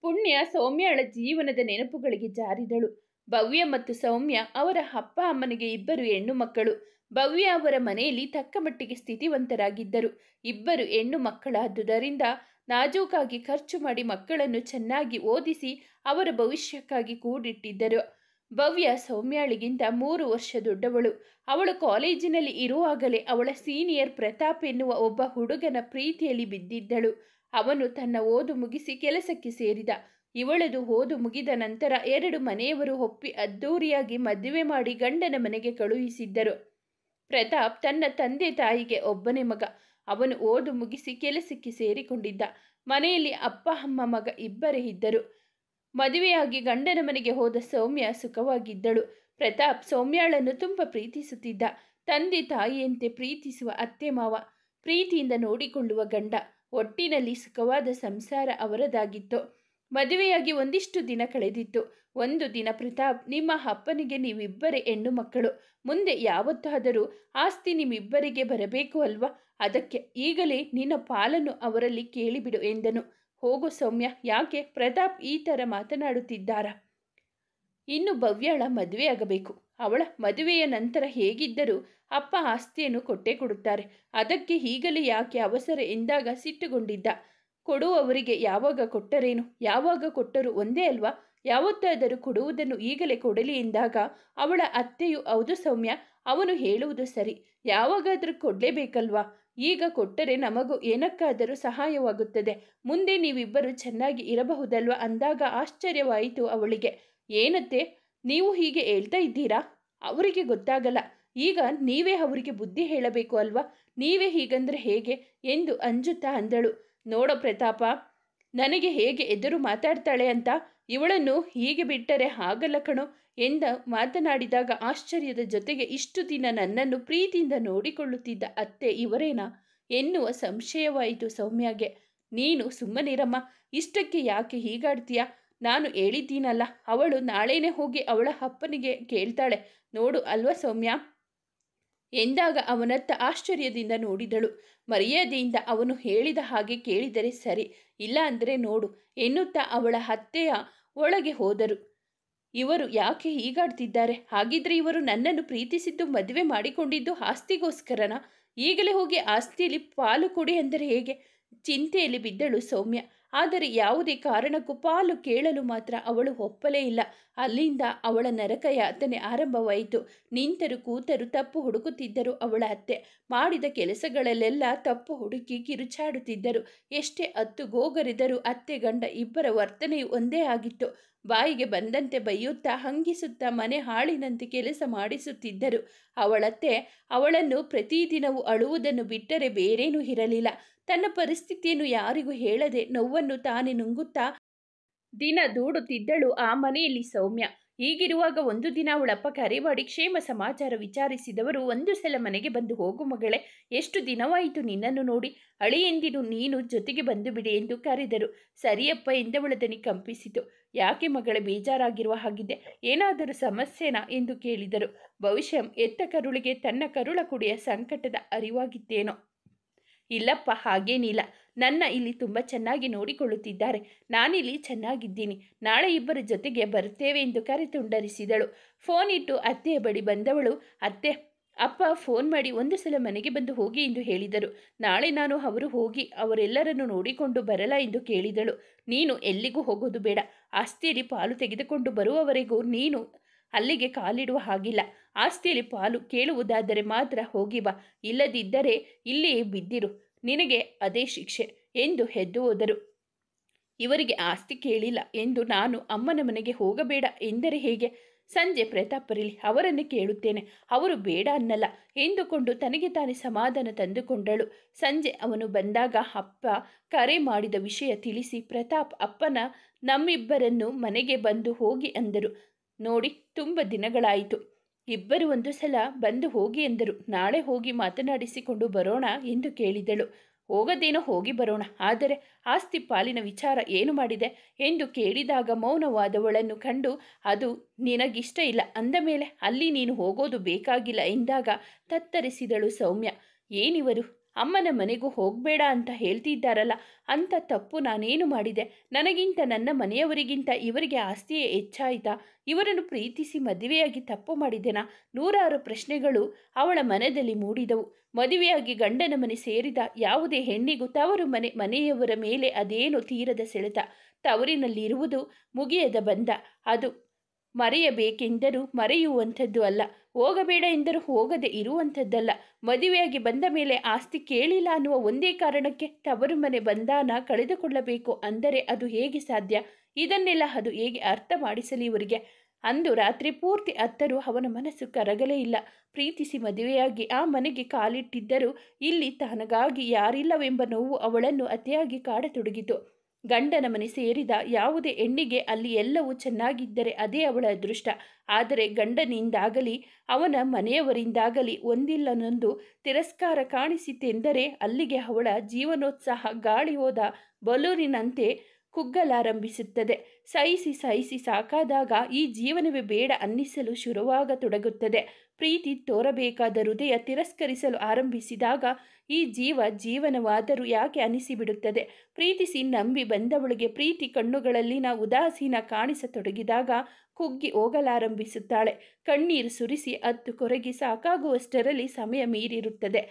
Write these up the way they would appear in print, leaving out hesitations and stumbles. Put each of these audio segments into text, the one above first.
ಪುಣ್ಯ ಸೌಮ್ಯಳ ಜೀವನದ ನೆನಪುಗಳಿಗೆ ಜಾರಿದಳು. ಭವ್ಯ ಮತ್ತು ಸೌಮ್ಯ ಅವರ ಅಪ್ಪ ಅಮ್ಮನಿಗೆ ಇಬ್ಬರು ಹೆಣ್ಣು ಮಕ್ಕಳು. ಭವ್ಯ ಅವರ ಮನೆಯಲ್ಲಿ ತಕ್ಕ ಮಟ್ಟಿಗೆ ಸ್ಥಿತಿವಂತರಾಗಿದ್ದರು. ಇಬ್ಬರು ಹೆಣ್ಣು ಮಕ್ಕಳಾದುದರಿಂದ ನಾಜೂಕಾಗಿ ಖರ್ಚು ಮಾಡಿ ಮಕ್ಕಳನ್ನು ಚೆನ್ನಾಗಿ ಓದಿಸಿ ಅವರ ಭವಿಷ್ಯಕ್ಕಾಗಿ ಕೂಡಿಟ್ಟಿದ್ದರು. ಭವ್ಯ ಸೌಮ್ಯಾಳಿಗಿಂತ 3 ವರ್ಷ ದೊಡ್ಡವಳು. ಅವಳು ಕಾಲೇಜಿನಲ್ಲಿ ಇರುವಾಗಲೇ ಅವಳ ಸೀನಿಯರ್ ಪ್ರತಾಪ್ ಎನ್ನುವ ಒಬ್ಬ ಹುಡುಗನ ಪ್ರೀತಿಯಲ್ಲಿ ಬಿದ್ದಿದ್ದಳು. ಅವನು ತನ್ನ ಓದು ಮುಗಿಸಿ ಕೆಲಸಕ್ಕೆ ಸೇರಿದ. ಇವಳದು ಓದು ಮುಗಿದ ನಂತರ 2 ಮನೆಯವರು ಒಪ್ಪಿ ಅದ್ದೂರಿಯಾಗಿ ಮದುವೆ ಮಾಡಿ ಗಂಡನ ಮನೆಗೆ ಕಳುಹಿಸಿದ್ದರು. ಪ್ರತಾಪ್ ತನ್ನ ತಂದೆ ತಾಯಿಗೆ ಒಬ್ಬನೇ ಮಗ. ಅವನು ಓದು ಮುಗಿಸಿ ಕೆಲಸಕ್ಕೆ ಸೇರಿಕೊಂಡಿದ್ದ. ಮನೆಯಲ್ಲಿ ಅಪ್ಪ ಅಮ್ಮ ಮಗ ಇಬ್ಬರೇ ಇದ್ದರು. ಮದುವೆಯಾಗಿ ಗಂಡನ ಮನೆಗೆ ಹೋದ ಸೌಮ್ಯ ಸುಖವಾಗಿದ್ದಳು. ಪ್ರತಾಪ್ ಸೌಮ್ಯಾಳನ್ನು ತುಂಬ ಪ್ರೀತಿಸುತ್ತಿದ್ದ. ತಂದೆ ತಾಯಿಯಂತೆ ಪ್ರೀತಿಸುವ ಅತ್ತೆ ಮಾವ, ಪ್ರೀತಿಯಿಂದ ನೋಡಿಕೊಳ್ಳುವ ಗಂಡ, ಒಟ್ಟಿನಲ್ಲಿ ಸುಖವಾದ ಸಂಸಾರ ಅವರದಾಗಿತ್ತು. ಮದುವೆಯಾಗಿ ಒಂದಿಷ್ಟು ದಿನ ಕಳೆದಿತ್ತು. ಒಂದು ದಿನ ಪ್ರತಾಪ್, ನಿಮ್ಮ ಅಪ್ಪನಿಗೆ ನೀವಿಬ್ಬರೇ ಹೆಣ್ಣು ಮಕ್ಕಳು, ಮುಂದೆ ಯಾವತ್ತಾದರೂ ಆಸ್ತಿ ನಿಮ್ಮಿಬ್ಬರಿಗೆ ಬರಬೇಕು ಅಲ್ವಾ? ಅದಕ್ಕೆ ಈಗಲೇ ನಿನ್ನ ಪಾಲನ್ನು ಅವರಲ್ಲಿ ಕೇಳಿಬಿಡು ಎಂದನು. ಹೋಗು ಸೌಮ್ಯ, ಯಾಕೆ ಪ್ರತಾಪ್ ಈ ಥರ ಮಾತನಾಡುತ್ತಿದ್ದಾರಾ? ಇನ್ನು ಭವ್ಯಳ ಮದುವೆಯಾಗಬೇಕು. ಅವಳ ಮದುವೆಯ ನಂತರ ಹೇಗಿದ್ದರೂ ಅಪ್ಪ ಆಸ್ತಿಯನ್ನು ಕೊಟ್ಟೇ ಕೊಡುತ್ತಾರೆ. ಅದಕ್ಕೆ ಈಗಲೇ ಯಾಕೆ ಅವಸರ ಎಂದಾಗ ಸಿಟ್ಟುಗೊಂಡಿದ್ದ. ಕೊಡುವವರಿಗೆ ಯಾವಾಗ ಕೊಟ್ಟರೇನು, ಯಾವಾಗ ಕೊಟ್ಟರೂ ಒಂದೇ ಅಲ್ವಾ? ಯಾವತ್ತಾದರೂ ಕೊಡುವುದನ್ನು ಈಗಲೇ ಕೊಡಲಿ ಎಂದಾಗ ಅವಳ ಅತ್ತೆಯು, ಹೌದು ಸೌಮ್ಯ, ಅವನು ಹೇಳುವುದು ಸರಿ, ಯಾವಾಗಾದರೂ ಕೊಡಲೇಬೇಕಲ್ವಾ? ಈಗ ಕೊಟ್ಟರೆ ನಮಗೂ ಏನಕ್ಕಾದರೂ ಸಹಾಯವಾಗುತ್ತದೆ. ಮುಂದೆ ನೀವಿಬ್ಬರು ಚೆನ್ನಾಗಿ ಇರಬಹುದಲ್ವಾ ಅಂದಾಗ ಆಶ್ಚರ್ಯವಾಯಿತು ಅವಳಿಗೆ. ಏನತ್ತೆ, ನೀವು ಹೀಗೆ ಹೇಳ್ತಾ ಇದ್ದೀರಾ? ಅವರಿಗೆ ಗೊತ್ತಾಗಲ್ಲ. ಈಗ ನೀವೇ ಅವರಿಗೆ ಬುದ್ಧಿ ಹೇಳಬೇಕು ಅಲ್ವಾ? ನೀವೇ ಹೀಗಂದ್ರೆ ಹೇಗೆ ಎಂದು ಅಂಜುತ್ತಾ ಅಂದಳು. ನೋಡೋ ಪ್ರತಾಪ, ನನಗೆ ಹೇಗೆ ಎದುರು ಮಾತಾಡ್ತಾಳೆ ಅಂತ. ಇವಳನ್ನು ಹೀಗೆ ಬಿಟ್ಟರೆ ಆಗಲ್ಲ ಕಣೋ ಎಂದ ಮಾತನಾಡಿದಾಗ ಆಶ್ಚರ್ಯದ ಜೊತೆಗೆ, ಇಷ್ಟು ದಿನ ನನ್ನನ್ನು ಪ್ರೀತಿಯಿಂದ ನೋಡಿಕೊಳ್ಳುತ್ತಿದ್ದ ಅತ್ತೆ ಇವರೇನಾ ಎನ್ನುವ ಸಂಶಯವಾಯಿತು ಸೌಮ್ಯಗೆ. ನೀನು ಸುಮ್ಮನಿರಮ್ಮ, ಇಷ್ಟಕ್ಕೆ ಯಾಕೆ ಹೀಗಾಡ್ತೀಯ? ನಾನು ಹೇಳಿದ್ದೀನಲ್ಲ, ಅವಳು ನಾಳೆನೇ ಹೋಗಿ ಅವಳ ಅಪ್ಪನಿಗೆ ಕೇಳ್ತಾಳೆ ನೋಡು ಅಲ್ವಾ ಸೌಮ್ಯ ಎಂದಾಗ ಅವನತ್ತ ಆಶ್ಚರ್ಯದಿಂದ ನೋಡಿದಳು. ಮರ್ಯಾದೆಯಿಂದ ಅವನು ಹೇಳಿದ ಹಾಗೆ ಕೇಳಿದರೆ ಸರಿ, ಇಲ್ಲ ಅಂದರೆ ನೋಡು ಎನ್ನುತ್ತಾ ಅವಳ ಅತ್ತೆಯ ಒಳಗೆ ಹೋದರು. ಇವರು ಯಾಕೆ ಹೀಗಾಡ್ತಿದ್ದಾರೆ? ಹಾಗಿದ್ರೆ ಇವರು ನನ್ನನ್ನು ಪ್ರೀತಿಸಿದ್ದು ಮದುವೆ ಮಾಡಿಕೊಂಡಿದ್ದು ಆಸ್ತಿಗೋಸ್ಕರನ? ಈಗಲೇ ಹೋಗಿ ಆಸ್ತಿಯಲ್ಲಿ ಪಾಲು ಕೊಡಿ ಅಂದರೆ ಹೇಗೆ? ಚಿಂತೆಯಲ್ಲಿ ಬಿದ್ದಳು ಸೌಮ್ಯ. ಆದರೆ ಯಾವುದೇ ಕಾರಣಕ್ಕೂ ಪಾಲು ಕೇಳಲು ಮಾತ್ರ ಅವಳು ಒಪ್ಪಲೇ ಇಲ್ಲ. ಅಲ್ಲಿಂದ ಅವಳ ನರಕ ಯಾತನೆ ಆರಂಭವಾಯಿತು. ನಿಂತರು ಕೂತರು ತಪ್ಪು ಹುಡುಕುತ್ತಿದ್ದರು ಅವಳ ಅತ್ತೆ. ಮಾಡಿದ ಕೆಲಸಗಳಲ್ಲೆಲ್ಲ ತಪ್ಪು ಹುಡುಕಿ ಕಿರುಚಾಡುತ್ತಿದ್ದರು. ಎಷ್ಟೇ ಅತ್ತು ಗೋಗರೆದರೂ ಅತ್ತೆ ಗಂಡ ಇಬ್ಬರ ವರ್ತನೆಯು ಒಂದೇ ಆಗಿತ್ತು. ಬಾಯಿಗೆ ಬಂದಂತೆ ಬೈಯುತ್ತಾ ಹಂಗಿಸುತ್ತಾ ಮನೆ ಹಾಳಿನಂತೆ ಕೆಲಸ ಮಾಡಿಸುತ್ತಿದ್ದರು. ಅವಳತ್ತೆ ಅವಳನ್ನು ಪ್ರತಿದಿನವೂ ಅಳುವುದನ್ನು ಬಿಟ್ಟರೆ ಬೇರೇನೂ ಇರಲಿಲ್ಲ. ತನ್ನ ಪರಿಸ್ಥಿತಿಯನ್ನು ಯಾರಿಗೂ ಹೇಳದೆ ನೋವನ್ನು ತಾನೇ ನುಂಗುತ್ತಾ ದಿನ ದೂಡುತ್ತಿದ್ದಳು ಆ ಮನೆಯಲ್ಲಿ ಸೌಮ್ಯ. ಹೀಗಿರುವಾಗ ಒಂದು ದಿನ ಅವಳಪ್ಪ ಕರೆ ಮಾಡಿ ಕ್ಷೇಮ ಸಮಾಚಾರ ವಿಚಾರಿಸಿದವರು, ಒಂದು ಸಲ ಮನೆಗೆ ಬಂದು ಹೋಗು ಮಗಳೇ, ಎಷ್ಟು ದಿನವಾಯಿತು ನಿನ್ನನ್ನು ನೋಡಿ, ಅಳಿಯೆಂದಿರು ನೀನು ಜೊತೆಗೆ ಬಂದು ಬಿಡಿ ಎಂದು ಕರೆದರು. ಸರಿಯಪ್ಪ ಎಂದವಳ ದನಿ ಕಂಪಿಸಿತು. ಯಾಕೆ ಮಗಳೇ ಬೇಜಾರಾಗಿರುವ ಹಾಗಿದೆ, ಏನಾದರೂ ಸಮಸ್ಯೆನಾ ಎಂದು ಕೇಳಿದರು. ಬಹುಶಃ ಎತ್ತ ಕರುಳಿಗೆ ತನ್ನ ಕರುಳ ಕುಡಿಯ ಸಂಕಟದ ಅರಿವಾಗಿತ್ತೇನೋ. ಇಲ್ಲಪ್ಪ, ಹಾಗೇನಿಲ್ಲ, ನನ್ನ ಇಲ್ಲಿ ತುಂಬ ಚೆನ್ನಾಗಿ ನೋಡಿಕೊಳ್ಳುತ್ತಿದ್ದಾರೆ, ನಾನಿಲ್ಲಿ ಚೆನ್ನಾಗಿದ್ದೀನಿ, ನಾಳೆ ಇಬ್ಬರ ಜೊತೆಗೆ ಬರ್ತೇವೆ ಎಂದು ಕರೆ ತುಂಡರಿಸಿದಳು. ಫೋನ್ ಇಟ್ಟು ಅತ್ತೆಯ ಬಳಿ ಬಂದವಳು, ಅತ್ತೆ, ಅಪ್ಪ ಫೋನ್ ಮಾಡಿ ಒಂದು ಸಲ ಮನೆಗೆ ಬಂದು ಹೋಗಿ ಎಂದು ಹೇಳಿದರು. ನಾಳೆ ನಾನು ಅವರು ಹೋಗಿ ಅವರೆಲ್ಲರನ್ನು ನೋಡಿಕೊಂಡು ಬರಲ್ಲ ಎಂದು ಕೇಳಿದಳು. ನೀನು ಎಲ್ಲಿಗೂ ಹೋಗೋದು ಬೇಡ, ಆಸ್ತಿಯಲ್ಲಿ ಪಾಲು ತೆಗೆದುಕೊಂಡು ಬರುವವರೆಗೂ ನೀನು ಅಲ್ಲಿಗೆ ಕಾಲಿಡುವ ಹಾಗಿಲ್ಲ. ಆಸ್ತಿಯಲ್ಲಿ ಪಾಲು ಕೇಳುವುದಾದರೆ ಮಾತ್ರ ಹೋಗಿ ಬಾ, ಇಲ್ಲದಿದ್ದರೆ ಇಲ್ಲಿಯೇ ಬಿದ್ದಿರು, ನಿನಗೆ ಅದೇ ಶಿಕ್ಷೆ ಎಂದು ಎದ್ದು ಹೋದರು. ಇವರಿಗೆ ಆಸ್ತಿ ಕೇಳಿಲ್ಲ ಎಂದು ನಾನು ಅಮ್ಮನ ಮನೆಗೆ ಹೋಗಬೇಡ ಎಂದರೆ ಹೇಗೆ? ಸಂಜೆ ಪ್ರತಾಪ್ ಬರಲಿ, ಅವರನ್ನು ಕೇಳುತ್ತೇನೆ, ಅವರು ಬೇಡ ಅನ್ನಲ್ಲ ಎಂದುಕೊಂಡು ತನಗೆ ತಾನೇ ಸಮಾಧಾನ ತಂದುಕೊಂಡಳು. ಸಂಜೆ ಅವನು ಬಂದಾಗ ಅಪ್ಪ ಕರೆ ಮಾಡಿದ ವಿಷಯ ತಿಳಿಸಿ, ಪ್ರತಾಪ್ ಅಪ್ಪನ ನಮ್ಮಿಬ್ಬರನ್ನು ಮನೆಗೆ ಬಂದು ಹೋಗಿ ಅಂದರು. ನೋಡಿ, ತುಂಬ ದಿನಗಳಾಯಿತು, ಇಬ್ಬರು ಒಂದು ಸಲ ಬಂದು ಹೋಗಿ ಎಂದರು. ನಾಳೆ ಹೋಗಿ ಮಾತನಾಡಿಸಿಕೊಂಡು ಬರೋಣ ಎಂದು ಕೇಳಿದಳು. ಹೋಗದೇನೋ ಹೋಗಿ ಬರೋಣ, ಆದರೆ ಆಸ್ತಿ ಪಾಲಿನ ವಿಚಾರ ಏನು ಮಾಡಿದೆ ಎಂದು ಕೇಳಿದಾಗ ಮೌನವಾದವಳನ್ನು ಕಂಡು, ಅದು ನಿನಗಿಷ್ಟ ಇಲ್ಲ ಅಂದ ಮೇಲೆ ಅಲ್ಲಿ ನೀನು ಹೋಗೋದು ಬೇಕಾಗಿಲ್ಲ ಎಂದಾಗ ತತ್ತರಿಸಿದಳು ಸೌಮ್ಯ. ಏನಿವರು ಅಮ್ಮನ ಮನೆಗೂ ಹೋಗಬೇಡ ಅಂತ ಹೇಳ್ತಿದ್ದಾರಲ್ಲ, ಅಂಥ ತಪ್ಪು ನಾನೇನು ಮಾಡಿದೆ? ನನಗಿಂತ ನನ್ನ ಮನೆಯವರಿಗಿಂತ ಇವರಿಗೆ ಆಸ್ತಿಯೇ ಹೆಚ್ಚಾಯಿತಾ? ಇವರನ್ನು ಪ್ರೀತಿಸಿ ಮದುವೆಯಾಗಿ ತಪ್ಪು ಮಾಡಿದೆನಾ? ನೂರಾರು ಪ್ರಶ್ನೆಗಳು ಅವಳ ಮನದಲ್ಲಿ ಮೂಡಿದವು. ಮದುವೆಯಾಗಿ ಗಂಡನ ಮನೆ ಸೇರಿದ ಯಾವುದೇ ಹೆಣ್ಣಿಗೂ ತವರು ಮನೆಯವರ ಮೇಲೆ ಅದೇನು ತೀರದ ಸೆಳೆತ. ತವರಿನಲ್ಲಿರುವುದು ಮುಗಿಯದ ಬಂಧ. ಅದು ಮರೆಯಬೇಕೆಂದರೂ ಮರೆಯುವಂಥದ್ದು ಅಲ್ಲ, ಹೋಗಬೇಡ ಎಂದರೂ ಹೋಗದೆ ಇರುವಂಥದ್ದಲ್ಲ. ಮದುವೆಯಾಗಿ ಬಂದ ಮೇಲೆ ಆಸ್ತಿ ಕೇಳಿಲ್ಲ ಅನ್ನುವ ಒಂದೇ ಕಾರಣಕ್ಕೆ ತವರು ಮನೆ ಬಂಧನ ಕಳೆದುಕೊಳ್ಳಬೇಕು ಅಂದರೆ ಅದು ಹೇಗೆ ಸಾಧ್ಯ? ಇದನ್ನೆಲ್ಲ ಅದು ಹೇಗೆ ಅರ್ಥ ಮಾಡಿಸಲಿ ಇವರಿಗೆ? ಅಂದು ರಾತ್ರಿ ಪೂರ್ತಿ ಅತ್ತರೂ ಅವನ ಮನಸ್ಸು ಕರಗಲೇ ಇಲ್ಲ. ಪ್ರೀತಿಸಿ ಮದುವೆಯಾಗಿ ಆ ಮನೆಗೆ ಕಾಲಿಟ್ಟಿದ್ದರೂ ಇಲ್ಲಿ ತನಗಾಗಿ ಯಾರಿಲ್ಲವೆಂಬ ನೋವು ಅವಳನ್ನು ಅತಿಯಾಗಿ ಕಾಡತೊಡಗಿತು. ಗಂಡನ ಮನೆ ಸೇರಿದ ಯಾವುದೇ ಹೆಣ್ಣಿಗೆ ಅಲ್ಲಿ ಎಲ್ಲವೂ ಚೆನ್ನಾಗಿದ್ದರೆ ಅದೇ ಅವಳ ಅದೃಷ್ಟ. ಆದರೆ ಗಂಡನಿಂದಾಗಲಿ ಅವನ ಮನೆಯವರಿಂದಾಗಲಿ ಒಂದಿಲ್ಲನೊಂದು ತಿರಸ್ಕಾರ ಕಾಣಿಸಿತೆಂದರೆ ಅಲ್ಲಿಗೆ ಅವಳ ಜೀವನೋತ್ಸಾಹ ಗಾಳಿ ಹೋದ ಬಲೂನಿನಂತೆ ಕುಗ್ಗಲಾರಂಭಿಸುತ್ತದೆ. ಸಹಿಸಿ ಸಹಿಸಿ ಸಾಕಾದಾಗ ಈ ಜೀವನವೇ ಬೇಡ ಅನ್ನಿಸಲು ಶುರುವಾಗತೊಡಗುತ್ತದೆ. ಪ್ರೀತಿ ತೋರಬೇಕಾದ ಹೃದಯ ತಿರಸ್ಕರಿಸಲು ಆರಂಭಿಸಿದಾಗ ಈ ಜೀವನವಾದರೂ ಯಾಕೆ ಅನಿಸಿಬಿಡುತ್ತದೆ. ಪ್ರೀತಿಸಿ ನಂಬಿ ಬಂದವಳಿಗೆ ಪ್ರೀತಿ ಕಣ್ಣುಗಳಲ್ಲಿನ ಉದಾಸೀನ ಕಾಣಿಸತೊಡಗಿದಾಗ ಕುಗ್ಗಿ ಹೋಗಲಾರಂಭಿಸುತ್ತಾಳೆ. ಕಣ್ಣೀರು ಸುರಿಸಿ ಅತ್ತು ಕೊರಗಿ ಸಾಕಾಗುವಷ್ಟರಲ್ಲಿ ಸಮಯ ಮೀರಿರುತ್ತದೆ.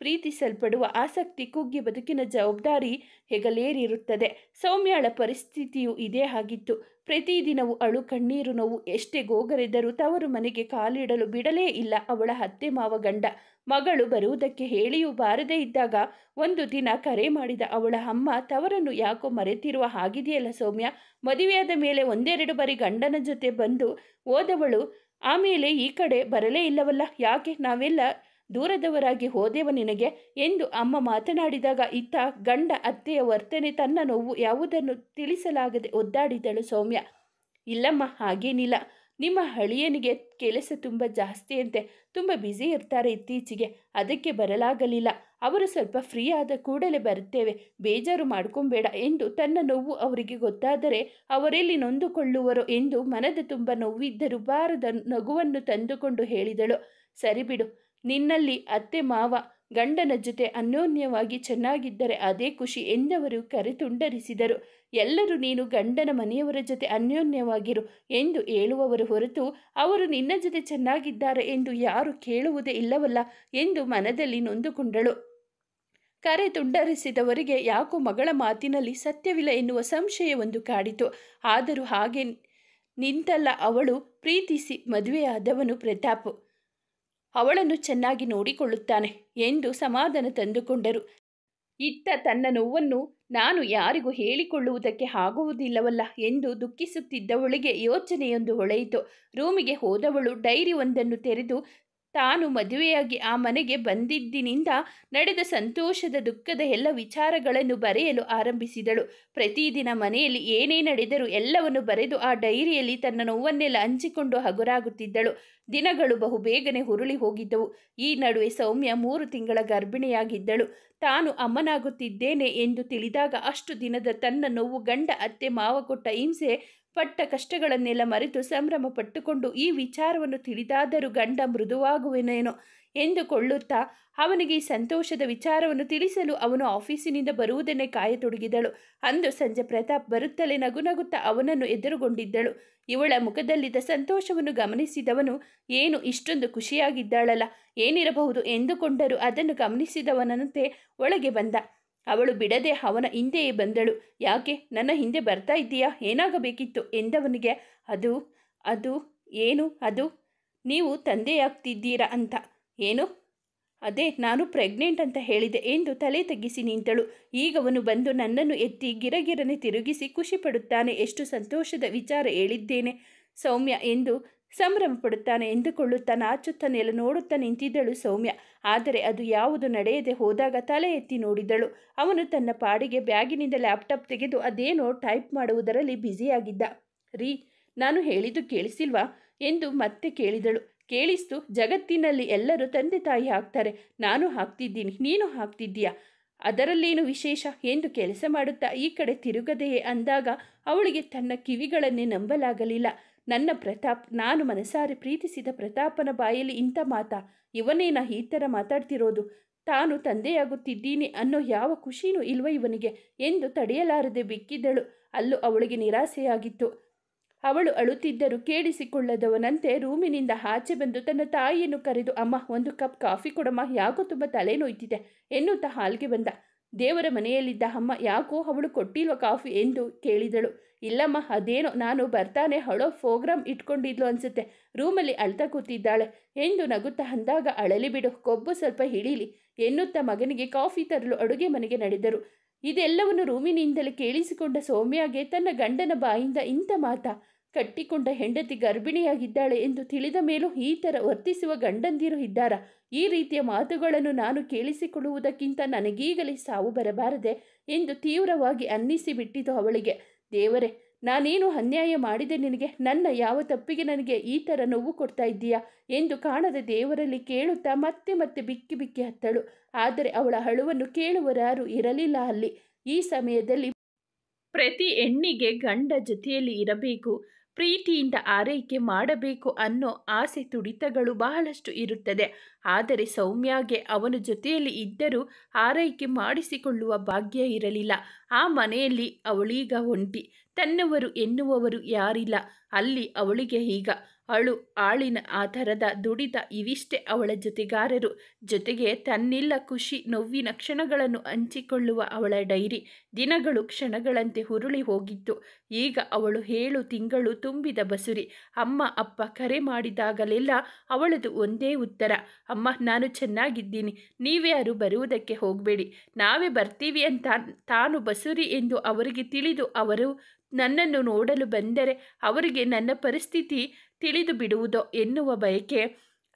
ಪ್ರೀತಿಸಲ್ಪಡುವ ಆಸಕ್ತಿ ಕುಗ್ಗಿ ಬದುಕಿನ ಜವಾಬ್ದಾರಿ ಹೆಗಲೇರಿರುತ್ತದೆ. ಸೌಮ್ಯಳ ಪರಿಸ್ಥಿತಿಯು ಇದೇ ಆಗಿತ್ತು. ಪ್ರತಿದಿನವೂ ಅಳು ಕಣ್ಣೀರು ನೋವು. ಎಷ್ಟೇ ಗೋಗರೆದರೂ ತವರು ಮನೆಗೆ ಕಾಲಿಡಲು ಬಿಡಲೇ ಇಲ್ಲ ಅವಳ ಅತ್ತೆ ಮಾವ ಗಂಡ. ಮಗಳು ಬರುವುದಕ್ಕೆ ಹೇಳಿಯೂ ಬಾರದೇ ಇದ್ದಾಗ ಒಂದು ದಿನ ಕರೆ ಮಾಡಿದ ಅವಳ ಅಮ್ಮ, ತವರನ್ನು ಯಾಕೋ ಮರೆತಿರುವ ಹಾಗಿದೆಯಲ್ಲ ಸೌಮ್ಯ, ಮದುವೆಯಾದ ಮೇಲೆ ಒಂದೆರಡು ಬಾರಿ ಗಂಡನ ಜೊತೆ ಬಂದು ಹೋದವಳು, ಆಮೇಲೆ ಈ ಕಡೆ ಬರಲೇ ಇಲ್ಲವಲ್ಲ, ಯಾಕೆ ನಾವೆಲ್ಲ ದೂರದವರಾಗಿ ಹೋದೆವ ನಿನಗೆ ಎಂದು ಅಮ್ಮ ಮಾತನಾಡಿದಾಗ ಇತ್ತ ಗಂಡ ಅತ್ತೆಯ ವರ್ತನೆ, ತನ್ನ ನೋವು ಯಾವುದನ್ನು ತಿಳಿಸಲಾಗದೆ ಒದ್ದಾಡಿದಳು ಸೌಮ್ಯ. ಇಲ್ಲಮ್ಮ, ಹಾಗೇನಿಲ್ಲ. ನಿಮ್ಮ ಅಳಿಯನಿಗೆ ಕೆಲಸ ತುಂಬ ಜಾಸ್ತಿಯಂತೆ, ತುಂಬ ಬ್ಯುಸಿ ಇರ್ತಾರೆ ಇತ್ತೀಚೆಗೆ, ಅದಕ್ಕೆ ಬರಲಾಗಲಿಲ್ಲ. ಅವರು ಸ್ವಲ್ಪ ಫ್ರೀ ಆದ ಕೂಡಲೇ ಬರುತ್ತೇವೆ, ಬೇಜಾರು ಮಾಡ್ಕೊಬೇಡ ಎಂದು ತನ್ನ ನೋವು ಅವರಿಗೆ ಗೊತ್ತಾದರೆ ಅವರೆಲ್ಲಿ ನೊಂದುಕೊಳ್ಳುವರೋ ಎಂದು ಮನದ ತುಂಬ ನೋವಿದ್ದರೂ ಬಾರದ ನಗುವನ್ನು ತಂದುಕೊಂಡು ಹೇಳಿದಳು. ಸರಿ ಬಿಡು, ನಿನ್ನಲ್ಲಿ ಅತ್ತೆ ಮಾವ ಗಂಡನ ಜೊತೆ ಅನ್ಯೋನ್ಯವಾಗಿ ಚೆನ್ನಾಗಿದ್ದರೆ ಅದೇ ಖುಷಿ ಎಂದವರು ಕರೆತುಂಡರಿಸಿದರು. ಎಲ್ಲರೂ ನೀನು ಗಂಡನ ಮನೆಯವರ ಜೊತೆ ಅನ್ಯೋನ್ಯವಾಗಿರು ಎಂದು ಹೇಳುವವರು ಹೊರತು ಅವರು ನಿನ್ನ ಜೊತೆ ಚೆನ್ನಾಗಿದ್ದಾರೆ ಎಂದು ಯಾರು ಕೇಳುವುದೇ ಇಲ್ಲವಲ್ಲ ಎಂದು ಮನದಲ್ಲಿ ನೊಂದುಕೊಂಡಳು. ಕರೆ ತುಂಡರಿಸಿದವರಿಗೆ ಯಾಕೋ ಮಗಳ ಮಾತಿನಲ್ಲಿ ಸತ್ಯವಿಲ್ಲ ಎನ್ನುವ ಸಂಶಯವೊಂದು ಕಾಡಿತು. ಆದರೂ ಹಾಗೆ ನಿಂತಲ್ಲ ಅವಳು ಪ್ರೀತಿಸಿ ಮದುವೆಯಾದವನು ಪ್ರತಾಪ್, ಅವಳನ್ನು ಚೆನ್ನಾಗಿ ನೋಡಿಕೊಳ್ಳುತ್ತಾನೆ ಎಂದು ಸಮಾಧಾನ ತಂದುಕೊಂಡರು. ಇತ್ತ ತನ್ನ ನೋವನ್ನು ನಾನು ಯಾರಿಗೂ ಹೇಳಿಕೊಳ್ಳುವುದಕ್ಕೆ ಆಗುವುದಿಲ್ಲವಲ್ಲ ಎಂದು ದುಃಖಿಸುತ್ತಿದ್ದವಳಿಗೆ ಯೋಚನೆಯೊಂದು ಹೊಳೆಯಿತು. ರೂಮಿಗೆ ಹೋದವಳು ಡೈರಿ ಒಂದನ್ನು ತೆರೆದು ತಾನು ಮದುವೆಯಾಗಿ ಆ ಮನೆಗೆ ಬಂದಿದ್ದಿನಿಂದ ನಡೆದ ಸಂತೋಷದ ದುಃಖದ ಎಲ್ಲ ವಿಚಾರಗಳನ್ನು ಬರೆಯಲು ಆರಂಭಿಸಿದಳು. ಪ್ರತಿದಿನ ಮನೆಯಲ್ಲಿ ಏನೇ ನಡೆದರೂ ಎಲ್ಲವನ್ನು ಬರೆದು ಆ ಡೈರಿಯಲ್ಲಿ ತನ್ನ ನೋವನ್ನೆಲ್ಲ ಹಂಚಿಕೊಂಡು ಹಗುರಾಗುತ್ತಿದ್ದಳು. ದಿನಗಳು ಬಹುಬೇಗನೆ ಹುರುಳಿ ಹೋಗಿದ್ದವು. ಈ ನಡುವೆ ಸೌಮ್ಯ 3 ತಿಂಗಳ ಗರ್ಭಿಣಿಯಾಗಿದ್ದಳು. ತಾನು ಅಮ್ಮನಾಗುತ್ತಿದ್ದೇನೆ ಎಂದು ತಿಳಿದಾಗ ಅಷ್ಟು ದಿನದ ತನ್ನ ನೋವು, ಗಂಡ ಅತ್ತೆ ಮಾವ ಕೊಟ್ಟ ಹಿಂಸೆ, ಪಟ್ಟ ಕಷ್ಟಗಳನ್ನೆಲ್ಲ ಮರೆತು ಸಂಭ್ರಮ ಪಟ್ಟುಕೊಂಡು ಈ ವಿಚಾರವನ್ನು ತಿಳಿದಾದರೂ ಗಂಡ ಮೃದುವಾಗುವನೇನೋ ಎಂದುಕೊಳ್ಳುತ್ತಾ ಅವನಿಗೆ ಈ ಸಂತೋಷದ ವಿಚಾರವನ್ನು ತಿಳಿಸಲು ಅವನು ಆಫೀಸಿನಿಂದ ಬರುವುದನ್ನೇ ಕಾಯತೊಡಗಿದಳು. ಅಂದು ಸಂಜೆ ಪ್ರತಾಪ್ ಬರುತ್ತಲೇ ನಗುನಗುತ್ತಾ ಅವನನ್ನು ಎದುರುಗೊಂಡಿದ್ದಳು. ಇವಳ ಮುಖದಲ್ಲಿದ್ದ ಸಂತೋಷವನ್ನು ಗಮನಿಸಿದವನು, ಏನು ಇಷ್ಟೊಂದು ಖುಷಿಯಾಗಿದ್ದಾಳಲ್ಲ, ಏನಿರಬಹುದು ಎಂದುಕೊಂಡರೂ ಅದನ್ನು ಗಮನಿಸಿದವನಂತೆ ಒಳಗೆ ಬಂದ. ಅವಳು ಬಿಡದೆ ಅವನ ಹಿಂದೆಯೇ ಬಂದಳು. ಯಾಕೆ ನನ್ನ ಹಿಂದೆ ಬರ್ತಾ ಇದ್ದೀಯಾ, ಏನಾಗಬೇಕಿತ್ತು ಎಂದವನಿಗೆ, ಅದು ಏನು ಅದು ನೀವು ತಂದೆಯಾಗ್ತಿದ್ದೀರಾ ಅಂತ. ಏನು? ಅದೇ ನಾನು ಪ್ರೆಗ್ನೆಂಟ್ ಅಂತ ಹೇಳಿದೆ ಎಂದು ತಲೆ ತಗ್ಗಿಸಿ ನಿಂತಳು. ಈಗವನು ಬಂದು ನನ್ನನ್ನು ಎತ್ತಿ ಗಿರಗಿರನೆ ತಿರುಗಿಸಿ ಖುಷಿ ಪಡುತ್ತಾನೆ. ಎಷ್ಟು ಸಂತೋಷದ ವಿಚಾರ ಹೇಳಿದ್ದೇನೆ ಸೌಮ್ಯ ಎಂದು ಸಂಭ್ರಮ ಪಡುತ್ತಾನೆ ಎಂದುಕೊಳ್ಳುತ್ತಾ ನಾಚುತ್ತಾನೆಲ್ಲ ನೋಡುತ್ತಾ ನಿಂತಿದ್ದಳು ಸೌಮ್ಯ. ಆದರೆ ಅದು ಯಾವುದು ನಡೆಯದೆ ಹೋದಾಗ ತಲೆ ಎತ್ತಿ ನೋಡಿದಳು. ಅವನು ತನ್ನ ಪಾಡಿಗೆ ಬ್ಯಾಗಿನಿಂದ ಲ್ಯಾಪ್ಟಾಪ್ ತೆಗೆದು ಅದೇನೋ ಟೈಪ್ ಮಾಡುವುದರಲ್ಲಿ ಬ್ಯುಸಿಯಾಗಿದ್ದ. ರೀ, ನಾನು ಹೇಳಿದ್ದು ಕೇಳಿಸಿಲ್ವಾ ಎಂದು ಮತ್ತೆ ಕೇಳಿದಳು. ಕೇಳಿಸ್ತು. ಜಗತ್ತಿನಲ್ಲಿ ಎಲ್ಲರೂ ತಂದೆ ತಾಯಿ ಆಗ್ತಾರೆ, ನಾನು ಹಾಕ್ತಿದ್ದೀನಿ, ನೀನು ಹಾಕ್ತಿದ್ದೀಯಾ, ಅದರಲ್ಲೇನು ವಿಶೇಷ ಎಂದು ಕೆಲಸ ಮಾಡುತ್ತಾ ಈ ಕಡೆ ತಿರುಗದೆಯೇ ಅಂದಾಗ ಅವಳಿಗೆ ತನ್ನ ಕಿವಿಗಳನ್ನೇ ನಂಬಲಾಗಲಿಲ್ಲ. ನನ್ನ ಪ್ರತಾಪ್, ನಾನು ಮನಸಾರೆ ಪ್ರೀತಿಸಿದ ಪ್ರತಾಪನ ಬಾಯಲ್ಲಿ ಇಂಥ ಮಾತಾ? ಇವನೇನಾ ಈ ಥರ ಮಾತಾಡ್ತಿರೋದು? ತಾನು ತಂದೆಯಾಗುತ್ತಿದ್ದೀನಿ ಅನ್ನೋ ಯಾವ ಖುಷಿನೂ ಇಲ್ವ ಇವನಿಗೆ ಎಂದು ತಡೆಯಲಾರದೆ ಬಿಕ್ಕಿದ್ದಳು. ಅಲ್ಲೂ ಅವಳಿಗೆ ನಿರಾಸೆಯಾಗಿತ್ತು. ಅವಳು ಅಳುತ್ತಿದ್ದರೂ ಕೇಳಿಸಿಕೊಳ್ಳದವನಂತೆ ರೂಮಿನಿಂದ ಆಚೆ ಬಂದು ತನ್ನ ತಾಯಿಯನ್ನು ಕರೆದು, ಅಮ್ಮ, ಒಂದು ಕಪ್ ಕಾಫಿ ಕೊಡಮ್ಮ, ಯಾಕೋ ತುಂಬ ತಲೆನೋಯ್ತಿದೆ ಎನ್ನುತ್ತಾ ಹಾಲ್ಗೆ ಬಂದ. ದೇವರ ಮನೆಯಲ್ಲಿದ್ದ ಅಮ್ಮ ಯಾಕೋ ಅವಳು ಕೊಟ್ಟಿಲ್ವ ಕಾಫಿ ಎಂದು ಕೇಳಿದಳು. ಇಲ್ಲಮ್ಮ, ಅದೇನೋ ನಾನು ಬರ್ತಾನೆ ಅಳೋ ಪ್ರೋಗ್ರಾಮ್ ಇಟ್ಕೊಂಡಿದ್ಲು ಅನ್ಸುತ್ತೆ, ರೂಮಲ್ಲಿ ಅಳ್ತಾ ಕೂತಿದ್ದಾಳೆ ಎಂದು ನಗುತ್ತಾ ಅಂದಾಗ, ಅಳಲಿ ಬಿಡು, ಕೊಬ್ಬು ಸ್ವಲ್ಪ ಹಿಡೀಲಿ ಎನ್ನುತ್ತಾ ಮಗನಿಗೆ ಕಾಫಿ ತರಲು ಅಡುಗೆ ಮನೆಗೆ ನಡೆದರು. ಇದೆಲ್ಲವನ್ನು ರೂಮಿನಿಂದಲೇ ಕೇಳಿಸಿಕೊಂಡ ಸೌಮ್ಯಗೆ ತನ್ನ ಗಂಡನ ಬಾಯಿಂದ ಇಂಥ ಮಾತಾ? ಕಟ್ಟಿಕೊಂಡ ಹೆಂಡತಿ ಗರ್ಭಿಣಿಯಾಗಿದ್ದಾಳೆ ಎಂದು ತಿಳಿದ ಮೇಲೂ ಈ ಥರ ವರ್ತಿಸುವ ಗಂಡಂದಿರು ಇದ್ದಾರಾ? ಈ ರೀತಿಯ ಮಾತುಗಳನ್ನು ನಾನು ಕೇಳಿಸಿಕೊಳ್ಳುವುದಕ್ಕಿಂತ ನನಗೀಗಲೇ ಸಾವು ಬರಬಾರದೆ ಎಂದು ತೀವ್ರವಾಗಿ ಅನ್ನಿಸಿಬಿಟ್ಟಿತು ಅವಳಿಗೆ. ದೇವರೇ, ನಾನೇನು ಅನ್ಯಾಯ ಮಾಡಿದೆ ನಿನಗೆ? ನನ್ನ ಯಾವ ತಪ್ಪಿಗೆ ನನಗೆ ಈ ಥರ ನೋವು ಕೊಡ್ತಾ ಇದ್ದೀಯಾ ಎಂದು ಕಾಣದ ದೇವರಲ್ಲಿ ಕೇಳುತ್ತಾ ಮತ್ತೆ ಮತ್ತೆ ಬಿಕ್ಕಿ ಬಿಕ್ಕಿ ಹತ್ತಳು. ಆದರೆ ಅವಳ ಅಳುವನ್ನು ಕೇಳುವರಾರು ಇರಲಿಲ್ಲ ಅಲ್ಲಿ. ಈ ಸಮಯದಲ್ಲಿ ಪ್ರತಿ ಹೆಣ್ಣಿಗೆ ಗಂಡ ಜೊತೆಯಲ್ಲಿ ಇರಬೇಕು, ಪ್ರೀತಿಯಿಂದ ಆರೈಕೆ ಮಾಡಬೇಕು ಅನ್ನೋ ಆಸೆ ತುಡಿತಗಳು ಬಹಳಷ್ಟು ಇರುತ್ತದೆ. ಆದರೆ ಸೌಮ್ಯಗೆ ಅವನ ಜೊತೆಯಲ್ಲಿ ಇದ್ದರೂ ಆರೈಕೆ ಮಾಡಿಸಿಕೊಳ್ಳುವ ಭಾಗ್ಯ ಇರಲಿಲ್ಲ. ಆ ಮನೆಯಲ್ಲಿ ಅವಳೀಗ ಒಂಟಿ, ತನ್ನವರು ಎನ್ನುವವರು ಯಾರಿಲ್ಲ. ಅಲ್ಲಿ ಅವಳಿಗೆ ಈಗ ಆಳಿನ ಆ ಥರದ ದುಡಿತ ಇವಿಷ್ಟೇ ಅವಳ ಜೊತೆಗಾರರು. ಜೊತೆಗೆ ತನ್ನೆಲ್ಲ ಖುಷಿ ನೋವಿನ ಕ್ಷಣಗಳನ್ನು ಹಂಚಿಕೊಳ್ಳುವ ಅವಳ ಡೈರಿ. ದಿನಗಳು ಕ್ಷಣಗಳಂತೆ ಹುರುಳಿ ಹೋಗಿತ್ತು. ಈಗ ಅವಳು 7 ತಿಂಗಳು ತುಂಬಿದ ಬಸುರಿ. ಅಮ್ಮ ಅಪ್ಪ ಕರೆ ಮಾಡಿದಾಗಲೆಲ್ಲ ಅವಳದು ಒಂದೇ ಉತ್ತರ, ಅಮ್ಮ, ನಾನು ಚೆನ್ನಾಗಿದ್ದೀನಿ, ನೀವ್ಯಾರು ಬರುವುದಕ್ಕೆ ಹೋಗಬೇಡಿ, ನಾವೇ ಬರ್ತೀವಿ ಅಂತ. ತಾನು ಬಸುರಿ ಎಂದು ಅವರಿಗೆ ತಿಳಿದು ಅವರು ನನ್ನನ್ನು ನೋಡಲು ಬಂದರೆ ಅವರಿಗೆ ನನ್ನ ಪರಿಸ್ಥಿತಿ ತಿಳಿದು ಬಿಡುವುದೋ ಎನ್ನುವ ಬಯಕೆ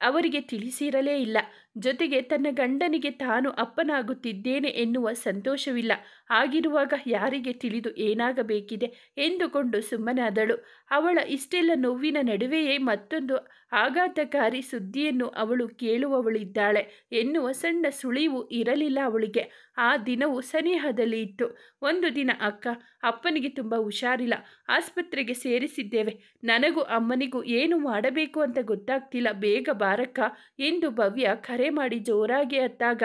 ಅವರಿಗೆ ತಿಳಿಸಿರಲೇ ಇಲ್ಲ. ಜೊತೆಗೆ ತನ್ನ ಗಂಡನಿಗೆ ತಾನು ಅಪ್ಪನಾಗುತ್ತಿದ್ದೇನೆ ಎನ್ನುವ ಸಂತೋಷವಿಲ್ಲ. ಆಗಿರುವಾಗ ಯಾರಿಗೆ ತಿಳಿದು ಏನಾಗಬೇಕಿದೆ ಎಂದುಕೊಂಡು ಸುಮ್ಮನಾದಳು. ಅವಳ ಇಷ್ಟೆಲ್ಲ ನೋವಿನ ನಡುವೆಯೇ ಮತ್ತೊಂದು ಆಘಾತಕಾರಿ ಸುದ್ದಿಯನ್ನು ಅವಳು ಕೇಳುವವಳಿದ್ದಾಳೆ ಎನ್ನುವ ಸಣ್ಣ ಸುಳಿವು ಇರಲಿಲ್ಲ ಅವಳಿಗೆ. ಆ ದಿನವೂ ಸನಿಹದಲ್ಲಿ ಇತ್ತು. ಒಂದು ದಿನ, ಅಕ್ಕ, ಅಪ್ಪನಿಗೆ ತುಂಬ ಹುಷಾರಿಲ್ಲ, ಆಸ್ಪತ್ರೆಗೆ ಸೇರಿಸಿದ್ದೇವೆ, ನನಗೂ ಅಮ್ಮನಿಗೂ ಏನು ಮಾಡಬೇಕು ಅಂತ ಗೊತ್ತಾಗ್ತಿಲ್ಲ, ಬೇಗ ಬಾರಕ್ಕ ಎಂದು ಭವ್ಯ ಕರೆ ಮಾಡಿ ಜೋರಾಗಿ ಅತ್ತಾಗ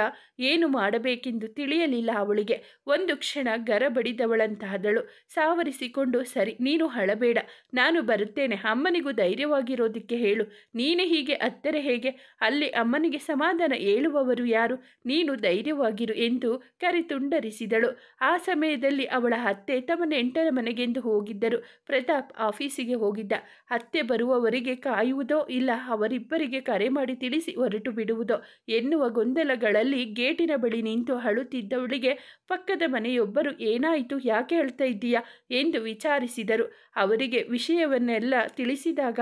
ಏನು ಮಾಡಬೇಕೆಂದು ತಿಳಿಯಲಿಲ್ಲ ಅವಳಿಗೆ. ಒಂದು ಕ್ಷಣ ಗರಬಡಿದವಳಂತಾದಳು. ಸಾವರಿಸಿಕೊಂಡು, ಸರಿ, ನೀನು ಅಳಬೇಡ, ನಾನು ಬರುತ್ತೇನೆ, ಅಮ್ಮನಿಗೂ ಧೈರ್ಯವಾಗಿರೋದಕ್ಕೆ ಹೇಳು, ನೀನೇ ಹೀಗೆ ಅತ್ತರೆ ಹೇಗೆ? ಅಲ್ಲಿ ಅಮ್ಮನಿಗೆ ಸಮಾಧಾನ ಹೇಳುವವರು ಯಾರು? ನೀನು ಧೈರ್ಯವಾಗಿರು ಎಂದು ಕರೆ ತುಂಡರಿಸಿದಳು. ಆ ಸಮಯದಲ್ಲಿ ಅವಳ ಅತ್ತೆ ತಮ್ಮ ನೆಂಟರ ಮನೆಗೆಂದು ಹೋಗಿದ್ದರು. ಪ್ರತಾಪ್ ಆಫೀಸಿಗೆ ಹೋಗಿದ್ದ. ಅತ್ತೆ ಬರುವವರೆಗೆ ಕಾಯುವುದೋ ಇಲ್ಲ ಅವರಿಬ್ಬರಿಗೆ ಕರೆ ಮಾಡಿ ತಿಳಿಸಿ ಹೊರಟು ಬಿಡುವುದೋ ಎನ್ನುವ ಗೊಂದಲಗಳಲ್ಲಿ ಗೇಟಿನ ಬಳಿ ನಿಂತು ಅಳುತ್ತಿದ್ದವಳಿಗೆ ಪಕ್ಕದ ಮನೆಯೊಬ್ಬರು, ಏನಾಯಿತು, ಯಾಕೆ ಅಳ್ತಾ ಇದ್ದೀಯಾ ಎಂದು ವಿಚಾರಿಸಿದರು. ಅವರಿಗೆ ವಿಷಯವನ್ನೆಲ್ಲ ತಿಳಿಸಿದಾಗ,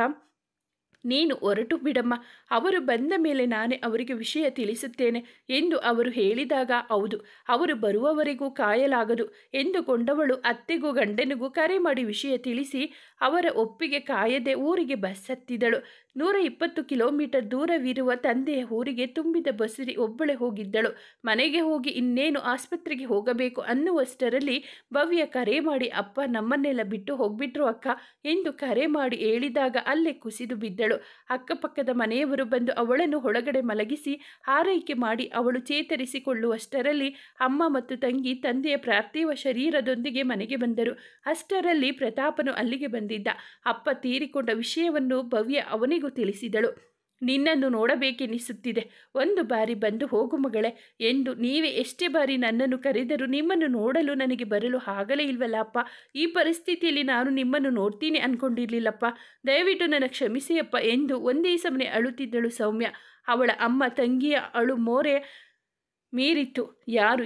ನೀನು ಹೊರಟು ಬಿಡಮ್ಮ, ಅವರು ಬಂದ ಮೇಲೆ ನಾನೇ ಅವರಿಗೆ ವಿಷಯ ತಿಳಿಸುತ್ತೇನೆ ಎಂದು ಅವರು ಹೇಳಿದಾಗ, ಹೌದು, ಅವರು ಬರುವವರೆಗೂ ಕಾಯಲಾಗದು ಎಂದುಕೊಂಡವಳು ಅತ್ತೆಗೂ ಗಂಡನಿಗೂ ಕರೆ ಮಾಡಿ ವಿಷಯ ತಿಳಿಸಿ ಅವರ ಒಪ್ಪಿಗೆ ಕಾಯದೆ ಊರಿಗೆ ಬಸ್ ಹತ್ತಿದಳು. 120 ಕಿಲೋಮೀಟರ್ ದೂರವಿರುವ ತಂದೆಯ ಊರಿಗೆ ತುಂಬಿದ ಬಸುರಿ ಒಬ್ಬಳೇ ಹೋಗಿದ್ದಳು. ಮನೆಗೆ ಹೋಗಿ ಇನ್ನೇನು ಆಸ್ಪತ್ರೆಗೆ ಹೋಗಬೇಕು ಅನ್ನುವಷ್ಟರಲ್ಲಿ ಭವ್ಯ ಕರೆ ಮಾಡಿ, ಅಪ್ಪ ನಮ್ಮನ್ನೆಲ್ಲ ಬಿಟ್ಟು ಹೋಗ್ಬಿಟ್ರು ಅಕ್ಕ ಎಂದು ಕರೆ ಮಾಡಿ ಹೇಳಿದಾಗ ಅಲ್ಲೇ ಕುಸಿದು ಬಿದ್ದಳು. ಅಕ್ಕಪಕ್ಕದ ಮನೆಯವರು ಬಂದು ಅವಳನ್ನು ಒಳಗಡೆ ಮಲಗಿಸಿ ಆರೈಕೆ ಮಾಡಿ ಅವಳು ಚೇತರಿಸಿಕೊಳ್ಳುವಷ್ಟರಲ್ಲಿ ಅಮ್ಮ ಮತ್ತು ತಂಗಿ ತಂದೆಯ ಪಾರ್ಥಿವ ಶರೀರದೊಂದಿಗೆ ಮನೆಗೆ ಬಂದರು. ಅಷ್ಟರಲ್ಲಿ ಪ್ರತಾಪನು ಅಲ್ಲಿಗೆ ಬಂದಿದ್ದ. ಅಪ್ಪ ತೀರಿಕೊಂಡ ವಿಷಯವನ್ನು ಭವ್ಯ ಅವನಿಗೂ ತಿಳಿಸಿದಳು. ನಿನ್ನನ್ನು ನೋಡಬೇಕೆನಿಸುತ್ತಿದೆ, ಒಂದು ಬಾರಿ ಬಂದು ಹೋಗು ಮಗಳೇ ಎಂದು ನೀವೇ ಎಷ್ಟೇ ಬಾರಿ ನನ್ನನ್ನು ಕರೆದರೂ ನಿಮ್ಮನ್ನು ನೋಡಲು ನನಗೆ ಬರಲು ಆಗಲೇ ಇಲ್ವಲ್ಲ ಅಪ್ಪ. ಈ ಪರಿಸ್ಥಿತಿಯಲ್ಲಿ ನಾನು ನಿಮ್ಮನ್ನು ನೋಡ್ತೀನಿ ಅಂದ್ಕೊಂಡಿರಲಿಲ್ಲಪ್ಪ, ದಯವಿಟ್ಟು ನನ್ನ ಕ್ಷಮಿಸಿಯಪ್ಪ ಎಂದು ಒಂದೇ ಸಮನೆ ಅಳುತ್ತಿದ್ದಳು ಸೌಮ್ಯ. ಅವಳ ಅಮ್ಮ ತಂಗಿಯ ಅಳು ಮೋರೆ ಮೀರಿತ್ತು.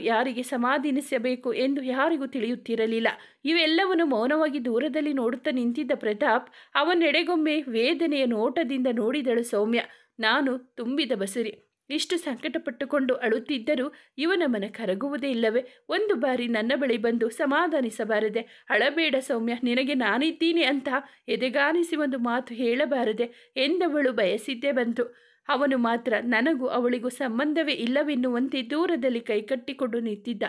ಯಾರಿಗೆ ಸಮಾಧಾನಿಸಬೇಕು ಎಂದು ಯಾರಿಗೂ ತಿಳಿಯುತ್ತಿರಲಿಲ್ಲ. ಇವೆಲ್ಲವನ್ನು ಮೌನವಾಗಿ ದೂರದಲ್ಲಿ ನೋಡುತ್ತಾ ನಿಂತಿದ್ದ ಪ್ರತಾಪ್ ಅವನೆಡೆಗೊಮ್ಮೆ ವೇದನೆಯ ನೋಟದಿಂದ ನೋಡಿದಳು ಸೌಮ್ಯ. ನಾನು ತುಂಬಿದ ಬಸುರಿ, ಇಷ್ಟು ಸಂಕಟಪಟ್ಟುಕೊಂಡು ಅಳುತ್ತಿದ್ದರೂ ಇವನ ಮನ ಕರಗುವುದೇ ಇಲ್ಲವೇ? ಒಂದು ಬಾರಿ ನನ್ನ ಬಳಿ ಬಂದು ಸಮಾಧಾನಿಸಬಾರದೆ? ಅಳಬೇಡ ಸೌಮ್ಯ, ನಿನಗೆ ನಾನಿದ್ದೀನಿ ಅಂತ ಎದೆಗಾನಿಸಿ ಒಂದು ಮಾತು ಹೇಳಬಾರದೆ ಎಂದವಳು ಬಯಸಿದ್ದೇ ಬಂತು. ಅವನು ಮಾತ್ರ ನನಗೂ ಅವಳಿಗೂ ಸಂಬಂಧವೇ ಇಲ್ಲವೆನ್ನುವಂತೆ ದೂರದಲ್ಲಿ ಕೈಕಟ್ಟಿಕೊಂಡು ನಿಂತಿದ್ದ.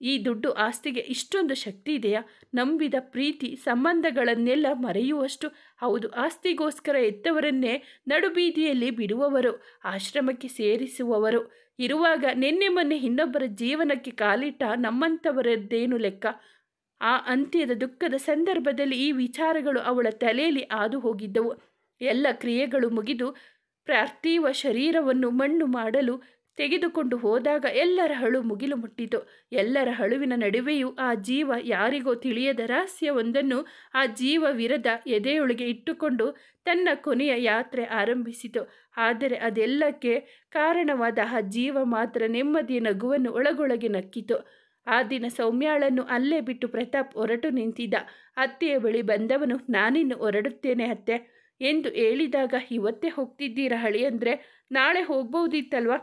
ಈ ದುಡ್ಡು ಆಸ್ತಿಗೆ ಇಷ್ಟೊಂದು ಶಕ್ತಿ ಇದೆಯಾ? ನಂಬಿದ ಪ್ರೀತಿ ಸಂಬಂಧಗಳನ್ನೆಲ್ಲ ಮರೆಯುವಷ್ಟು. ಹೌದು, ಆಸ್ತಿಗೋಸ್ಕರ ಎತ್ತವರನ್ನೇ ನಡುಬೀದಿಯಲ್ಲಿ ಬಿಡುವವರು, ಆಶ್ರಮಕ್ಕೆ ಸೇರಿಸುವವರು. ಇರುವಾಗ ನಿನ್ನೆ ಮೊನ್ನೆ ಇನ್ನೊಬ್ಬರ ಜೀವನಕ್ಕೆ ಕಾಲಿಟ್ಟ ನಮ್ಮಂಥವರದ್ದೇನು ಲೆಕ್ಕ? ಆ ಅಂತ್ಯದ ದುಃಖದ ಸಂದರ್ಭದಲ್ಲಿ ಈ ವಿಚಾರಗಳು ಅವಳ ತಲೆಯಲ್ಲಿ ಹಾದು ಹೋಗಿದ್ದವು. ಎಲ್ಲ ಕ್ರಿಯೆಗಳು ಮುಗಿದು ಪಾರ್ಥಿವ ಶರೀರವನ್ನು ಮಣ್ಣು ಮಾಡಲು ತೆಗೆದುಕೊಂಡು ಹೋದಾಗ ಎಲ್ಲರ ಅಳು ಮುಗಿಲು ಮುಟ್ಟಿತು. ಎಲ್ಲರ ಅಳುವಿನ ನಡುವೆಯೂ ಆ ಜೀವ ಯಾರಿಗೋ ತಿಳಿಯದ ರಹಸ್ಯವೊಂದನ್ನು ಆ ಜೀವವಿರದ ಎದೆಯೊಳಗೆ ಇಟ್ಟುಕೊಂಡು ತನ್ನ ಕೊನೆಯ ಯಾತ್ರೆ ಆರಂಭಿಸಿತು. ಆದರೆ ಅದೆಲ್ಲಕ್ಕೆ ಕಾರಣವಾದ ಆ ಜೀವ ಮಾತ್ರ ನೆಮ್ಮದಿಯ ನಗುವನ್ನು ಒಳಗೊಳಗೆ ನಕ್ಕಿತು. ಆ ದಿನ ಸೌಮ್ಯಾಳನ್ನು ಅಲ್ಲೇ ಬಿಟ್ಟು ಪ್ರತಾಪ್ ಹೊರಟು ನಿಂತಿದ್ದ. ಅತ್ತೆಯ ಬಳಿ ಬಂದವನು, ನಾನಿನ್ನು ಹೊರಡುತ್ತೇನೆ ಅತ್ತೆ ಎಂದು ಹೇಳಿದಾಗ, ಇವತ್ತೇ ಹೋಗ್ತಿದ್ದೀರಾ ಅಳಿಯಂದ್ರೆ? ನಾಳೆ ಹೋಗ್ಬೋದಿತ್ತಲ್ವ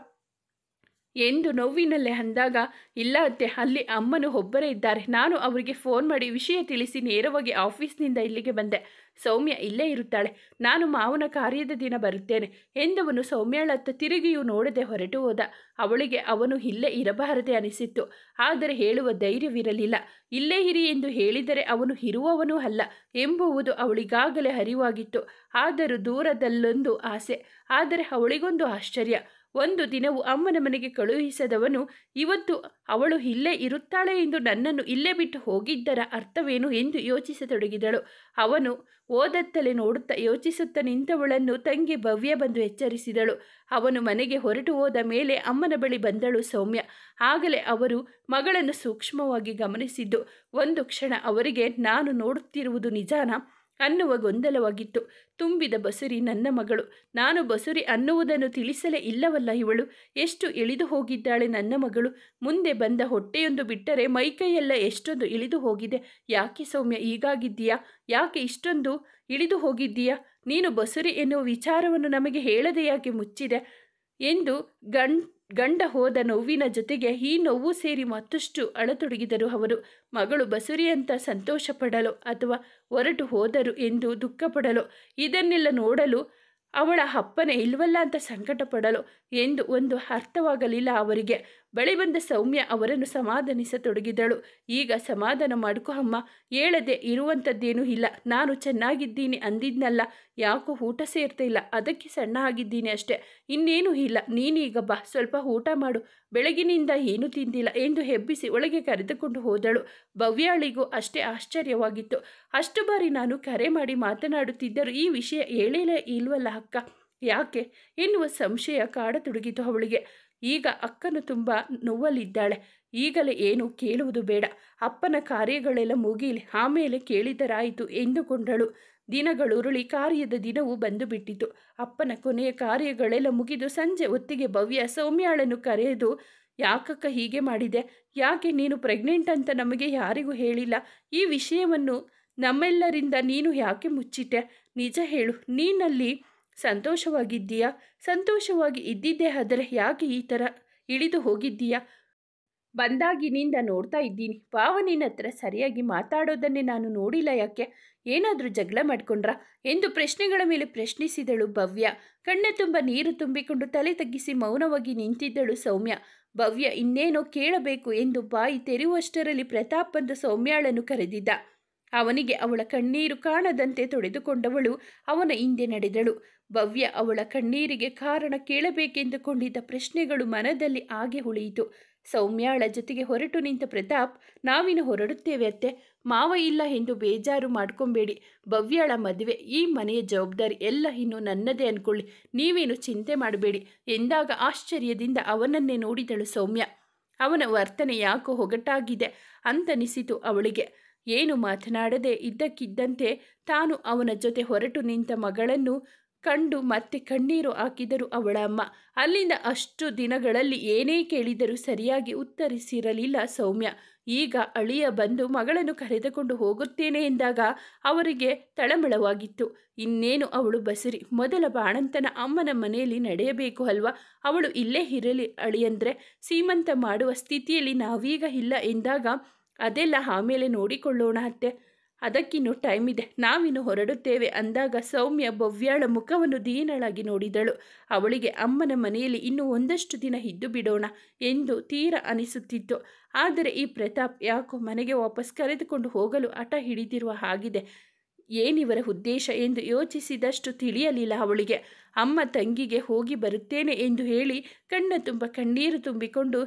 ಎಂದು ನೋವಿನಲ್ಲೇ ಅಂದಾಗ, ಇಲ್ಲ ಅತ್ತೆ, ಅಲ್ಲಿ ಅಮ್ಮನು ಒಬ್ಬರೇ ಇದ್ದಾರೆ. ನಾನು ಅವರಿಗೆ ಫೋನ್ ಮಾಡಿ ವಿಷಯ ತಿಳಿಸಿ ನೇರವಾಗಿ ಆಫೀಸ್ನಿಂದ ಇಲ್ಲಿಗೆ ಬಂದೆ. ಸೌಮ್ಯ ಇಲ್ಲೇ ಇರುತ್ತಾಳೆ. ನಾನು ಮಾವನ ಕಾರ್ಯದ ದಿನ ಬರುತ್ತೇನೆ ಎಂದವನು ಸೌಮ್ಯಾಳತ್ತ ತಿರುಗಿಯೂ ನೋಡದೆ ಹೊರಟು ಹೋದ. ಅವಳಿಗೆ ಅವನು ಇಲ್ಲೇ ಇರಬಾರದೆ ಅನಿಸಿತ್ತು. ಆದರೆ ಹೇಳುವ ಧೈರ್ಯವಿರಲಿಲ್ಲ. ಇಲ್ಲೇ ಇರಿ ಎಂದು ಹೇಳಿದರೆ ಅವನು ಇರುವವನೂ ಅಲ್ಲ ಎಂಬುವುದು ಅವಳಿಗಾಗಲೇ ಅರಿವಾಗಿತ್ತು. ಆದರೂ ದೂರದಲ್ಲೊಂದು ಆಸೆ. ಆದರೆ ಅವಳಿಗೊಂದು ಆಶ್ಚರ್ಯ. ಒಂದು ದಿನವೂ ಅಮ್ಮನ ಮನೆಗೆ ಕಳುಹಿಸದವನು ಇವತ್ತು ಅವಳು ಇಲ್ಲೇ ಇರುತ್ತಾಳೆ ಎಂದು ನನ್ನನ್ನು ಇಲ್ಲೇ ಬಿಟ್ಟು ಹೋಗಿದ್ದರ ಅರ್ಥವೇನು ಎಂದು ಯೋಚಿಸತೊಡಗಿದಳು. ಅವನು ಓದತ್ತಲೇ ನೋಡುತ್ತಾ ಯೋಚಿಸುತ್ತಾ ನಿಂತವಳನ್ನು ತಂಗಿ ಭವ್ಯ ಬಂದು ಎಚ್ಚರಿಸಿದಳು. ಅವನು ಮನೆಗೆ ಹೊರಟು ಹೋದ ಮೇಲೆ ಅಮ್ಮನ ಬಳಿ ಬಂದಳು ಸೌಮ್ಯ. ಆಗಲೇ ಅವರು ಮಗಳನ್ನು ಸೂಕ್ಷ್ಮವಾಗಿ ಗಮನಿಸಿದ್ದು. ಒಂದು ಕ್ಷಣ ಅವರಿಗೆ ನಾನು ನೋಡುತ್ತಿರುವುದು ನಿಜಾನಾ ಅನ್ನುವ ಗೊಂದಲವಾಗಿತ್ತು. ತುಂಬಿದ ಬಸುರಿ ನನ್ನ ಮಗಳು. ನಾನು ಬಸುರಿ ಅನ್ನುವುದನ್ನು ತಿಳಿಸಲೇ ಇಲ್ಲವಲ್ಲ ಇವಳು. ಎಷ್ಟು ಇಳಿದು ಹೋಗಿದ್ದಾಳೆ ನನ್ನ ಮಗಳು. ಮುಂದೆ ಬಂದ ಹೊಟ್ಟೆಯೊಂದು ಬಿಟ್ಟರೆ ಮೈಕೈಯೆಲ್ಲ ಎಷ್ಟೊಂದು ಇಳಿದು ಹೋಗಿದೆ. ಯಾಕೆ ಸೌಮ್ಯ ಹೀಗಾಗಿದ್ದೀಯಾ? ಯಾಕೆ ಇಷ್ಟೊಂದು ಇಳಿದು ಹೋಗಿದ್ದೀಯಾ? ನೀನು ಬಸುರಿ ಎನ್ನುವ ವಿಚಾರವನ್ನು ನಮಗೆ ಹೇಳದೆ ಯಾಕೆ ಮುಚ್ಚಿದೆ ಎಂದು ಗಂಡ ಹೋದ ನೋವಿನ ಜೊತೆಗೆ ಈ ನೋವು ಸೇರಿ ಮತ್ತಷ್ಟು ಅಳತೊಡಗಿದರು ಅವರು. ಮಗಳು ಬಸುರಿ ಅಂತ ಸಂತೋಷ ಪಡಲು ಅಥವಾ ಹೊರಟು ಹೋದರು ಎಂದು ದುಃಖ ಪಡಲು, ಇದನ್ನೆಲ್ಲ ನೋಡಲು ಅವಳ ಅಪ್ಪನೇ ಇಲ್ವಲ್ಲ ಅಂತ ಸಂಕಟ ಪಡಲು ಎಂದು ಒಂದು ಅರ್ಥವಾಗಲಿಲ್ಲ ಅವರಿಗೆ. ಬಳಿ ಬಂದ ಸೌಮ್ಯ ಅವರನ್ನು ಸಮಾಧಾನಿಸತೊಡಗಿದಳು. ಈಗ ಸಮಾಧಾನ ಮಾಡ್ಕೊ ಅಮ್ಮ, ಹೇಳದೆ ಇರುವಂಥದ್ದೇನೂ ಇಲ್ಲ. ನಾನು ಚೆನ್ನಾಗಿದ್ದೀನಿ ಅಂದಿದ್ನಲ್ಲ, ಯಾಕೋ ಊಟ ಸೇರ್ತಾ ಇಲ್ಲ, ಅದಕ್ಕೆ ಸಣ್ಣ ಆಗಿದ್ದೀನಿ ಅಷ್ಟೆ, ಇನ್ನೇನೂ ಇಲ್ಲ. ನೀನೀಗ ಬಾ, ಸ್ವಲ್ಪ ಊಟ ಮಾಡು, ಬೆಳಗಿನಿಂದ ಏನೂ ತಿಂದಿಲ್ಲ ಎಂದು ಹೆಬ್ಬಿಸಿ ಒಳಗೆ ಕರೆದುಕೊಂಡು ಹೋದಳು. ಭವ್ಯಾಳಿಗೂ ಅಷ್ಟೇ ಆಶ್ಚರ್ಯವಾಗಿತ್ತು. ಅಷ್ಟು ಬಾರಿ ನಾನು ಕರೆ ಮಾಡಿ ಮಾತನಾಡುತ್ತಿದ್ದರೂ ಈ ವಿಷಯ ಹೇಳಲೇ ಇಲ್ವಲ್ಲ ಅಕ್ಕ, ಯಾಕೆ ಎನ್ನುವ ಸಂಶಯ ಕಾಡತೊಡಗಿತು ಅವಳಿಗೆ. ಈಗ ಅಕ್ಕನು ತುಂಬ ನೋವಲ್ಲಿದ್ದಾಳೆ. ಈಗಲೇ ಏನು ಕೇಳುವುದು ಬೇಡ, ಅಪ್ಪನ ಕಾರ್ಯಗಳೆಲ್ಲ ಮುಗಿಯಲಿ, ಆಮೇಲೆ ಕೇಳಿದರಾಯಿತು ಎಂದುಕೊಂಡಳು. ದಿನಗಳುರುಳಿ ಕಾರ್ಯದ ದಿನವೂ ಬಂದು ಬಿಟ್ಟಿತು. ಅಪ್ಪನ ಕೊನೆಯ ಕಾರ್ಯಗಳೆಲ್ಲ ಮುಗಿದು ಸಂಜೆ ಹೊತ್ತಿಗೆ ಭವ್ಯ ಸೌಮ್ಯಾಳನ್ನು ಕರೆದು, ಯಾಕಕ್ಕ ಹೀಗೆ ಮಾಡಿದೆ? ಯಾಕೆ ನೀನು ಪ್ರೆಗ್ನೆಂಟ್ ಅಂತ ನಮಗೆ ಯಾರಿಗೂ ಹೇಳಿಲ್ಲ? ಈ ವಿಷಯವನ್ನು ನಮ್ಮೆಲ್ಲರಿಂದ ನೀನು ಯಾಕೆ ಮುಚ್ಚಿಟ್ಟೆ? ನಿಜ ಹೇಳು, ನೀನಲ್ಲಿ ಸಂತೋಷವಾಗಿದ್ದೀಯಾ? ಸಂತೋಷವಾಗಿ ಇದ್ದಿದ್ದೇ ಆದರೆ ಯಾಕೆ ಈ ಥರ ಇಳಿದು ಹೋಗಿದ್ದೀಯಾ? ಬಂದಾಗಿನಿಂದ ನೋಡ್ತಾ ಇದ್ದೀನಿ, ಭಾವನಿನ ಹತ್ರ ಸರಿಯಾಗಿ ಮಾತಾಡೋದನ್ನೇ ನಾನು ನೋಡಿಲ್ಲ. ಯಾಕೆ, ಏನಾದರೂ ಜಗಳ ಮಾಡ್ಕೊಂಡ್ರಾ ಎಂದು ಪ್ರಶ್ನೆಗಳ ಮೇಲೆ ಪ್ರಶ್ನಿಸಿದಳು ಭವ್ಯ. ಕಣ್ಣ ತುಂಬ ನೀರು ತುಂಬಿಕೊಂಡು ತಲೆ ತಗ್ಗಿಸಿ ಮೌನವಾಗಿ ನಿಂತಿದ್ದಳು ಸೌಮ್ಯ. ಭವ್ಯ ಇನ್ನೇನೋ ಕೇಳಬೇಕು ಎಂದು ಬಾಯಿ ತೆರೆಯುವಷ್ಟರಲ್ಲಿ ಪ್ರತಾಪ್ ಬಂದು ಸೌಮ್ಯಾಳನ್ನು ಕರೆದಿದ್ದ. ಅವನಿಗೆ ಅವಳ ಕಣ್ಣೀರು ಕಾಣದಂತೆ ತೊಡೆದುಕೊಂಡವಳು ಅವನ ಹಿಂದೆ ನಡೆದಳು. ಭವ್ಯ ಅವಳ ಕಣ್ಣೀರಿಗೆ ಕಾರಣ ಕೇಳಬೇಕೆಂದುಕೊಂಡಿದ್ದ ಪ್ರಶ್ನೆಗಳು ಮನದಲ್ಲಿ ಹಾಗೆ ಉಳಿಯಿತು. ಸೌಮ್ಯಾಳ ಜೊತೆಗೆ ಹೊರಟು ನಿಂತ ಪ್ರತಾಪ್, ನಾವಿನ್ನು ಹೊರಡುತ್ತೇವೆ ಅತ್ತೆ, ಮಾವ ಇಲ್ಲ ಎಂದು ಬೇಜಾರು ಮಾಡ್ಕೊಬೇಡಿ. ಭವ್ಯಾಳ ಮದುವೆ, ಈ ಮನೆಯ ಜವಾಬ್ದಾರಿ ಎಲ್ಲ ಇನ್ನು ನನ್ನದೇ ಅನ್ಕೊಳ್ಳಿ, ನೀವೇನು ಚಿಂತೆ ಮಾಡಬೇಡಿ ಎಂದಾಗ ಆಶ್ಚರ್ಯದಿಂದ ಅವನನ್ನೇ ನೋಡಿದಳು ಸೌಮ್ಯ. ಅವನ ವರ್ತನೆ ಯಾಕೋ ಹೊಗಟಾಗಿದೆ ಅಂತನಿಸಿತು ಅವಳಿಗೆ. ಏನು ಮಾತನಾಡದೆ ಇದ್ದಕ್ಕಿದ್ದಂತೆ ತಾನು ಅವನ ಜೊತೆ ಹೊರಟು ನಿಂತ ಮಗಳನ್ನು ಕಂಡು ಮತ್ತೆ ಕಣ್ಣೀರು ಹಾಕಿದರು ಅವಳ ಅಮ್ಮ. ಅಲ್ಲಿಂದ ಅಷ್ಟು ದಿನಗಳಲ್ಲಿ ಏನೇ ಕೇಳಿದರೂ ಸರಿಯಾಗಿ ಉತ್ತರಿಸಿರಲಿಲ್ಲ ಸೌಮ್ಯ. ಈಗ ಅಳಿಯ ಬಂದು ಮಗಳನ್ನು ಕರೆದುಕೊಂಡು ಹೋಗುತ್ತೇನೆ ಎಂದಾಗ ಅವರಿಗೆ ತಳಮಳವಾಗಿತ್ತು. ಇನ್ನೇನು ಅವಳು ಬಸುರಿ, ಮೊದಲ ಬಾಣಂತನ ಅಮ್ಮನ ಮನೆಯಲ್ಲಿ ನಡೆಯಬೇಕು ಅಲ್ವಾ? ಅವಳು ಇಲ್ಲೇ ಇರಲಿ ಅಳಿಯಂದ್ರೆ, ಸೀಮಂತ ಮಾಡುವ ಸ್ಥಿತಿಯಲ್ಲಿ ನಾವೀಗ ಇಲ್ಲ ಎಂದಾಗ ಅದೆಲ್ಲ ಆಮೇಲೆ ನೋಡಿಕೊಳ್ಳೋಣ ಅತ್ತೆ, ಅದಕ್ಕಿನ್ನೂ ಟೈಮ್ ಇದೆ, ನಾವಿನ್ನು ಹೊರಡುತ್ತೇವೆ ಅಂದಾಗ ಸೌಮ್ಯ ಭವ್ಯಾಳ ಮುಖವನ್ನು ದೀನಳಾಗಿ ನೋಡಿದಳು. ಅವಳಿಗೆ ಅಮ್ಮನ ಮನೆಯಲ್ಲಿ ಇನ್ನೂ ಒಂದಷ್ಟು ದಿನ ಇದ್ದು ಬಿಡೋಣ ಎಂದು ತೀರ ಅನಿಸುತ್ತಿತ್ತು. ಆದರೆ ಈ ಪ್ರತಾಪ್ ಯಾಕೋ ಮನೆಗೆ ವಾಪಸ್ ಕರೆದುಕೊಂಡು ಹೋಗಲು ಹಠ ಹಿಡಿದಿರುವ ಹಾಗಿದೆ. ಏನಿವರ ಉದ್ದೇಶ ಎಂದು ಯೋಚಿಸಿದಷ್ಟು ತಿಳಿಯಲಿಲ್ಲ ಅವಳಿಗೆ. ಅಮ್ಮ ತಂಗಿಗೆ ಹೋಗಿ ಬರುತ್ತೇನೆ ಎಂದು ಹೇಳಿ ಕಣ್ಣ ತುಂಬ ಕಣ್ಣೀರು ತುಂಬಿಕೊಂಡು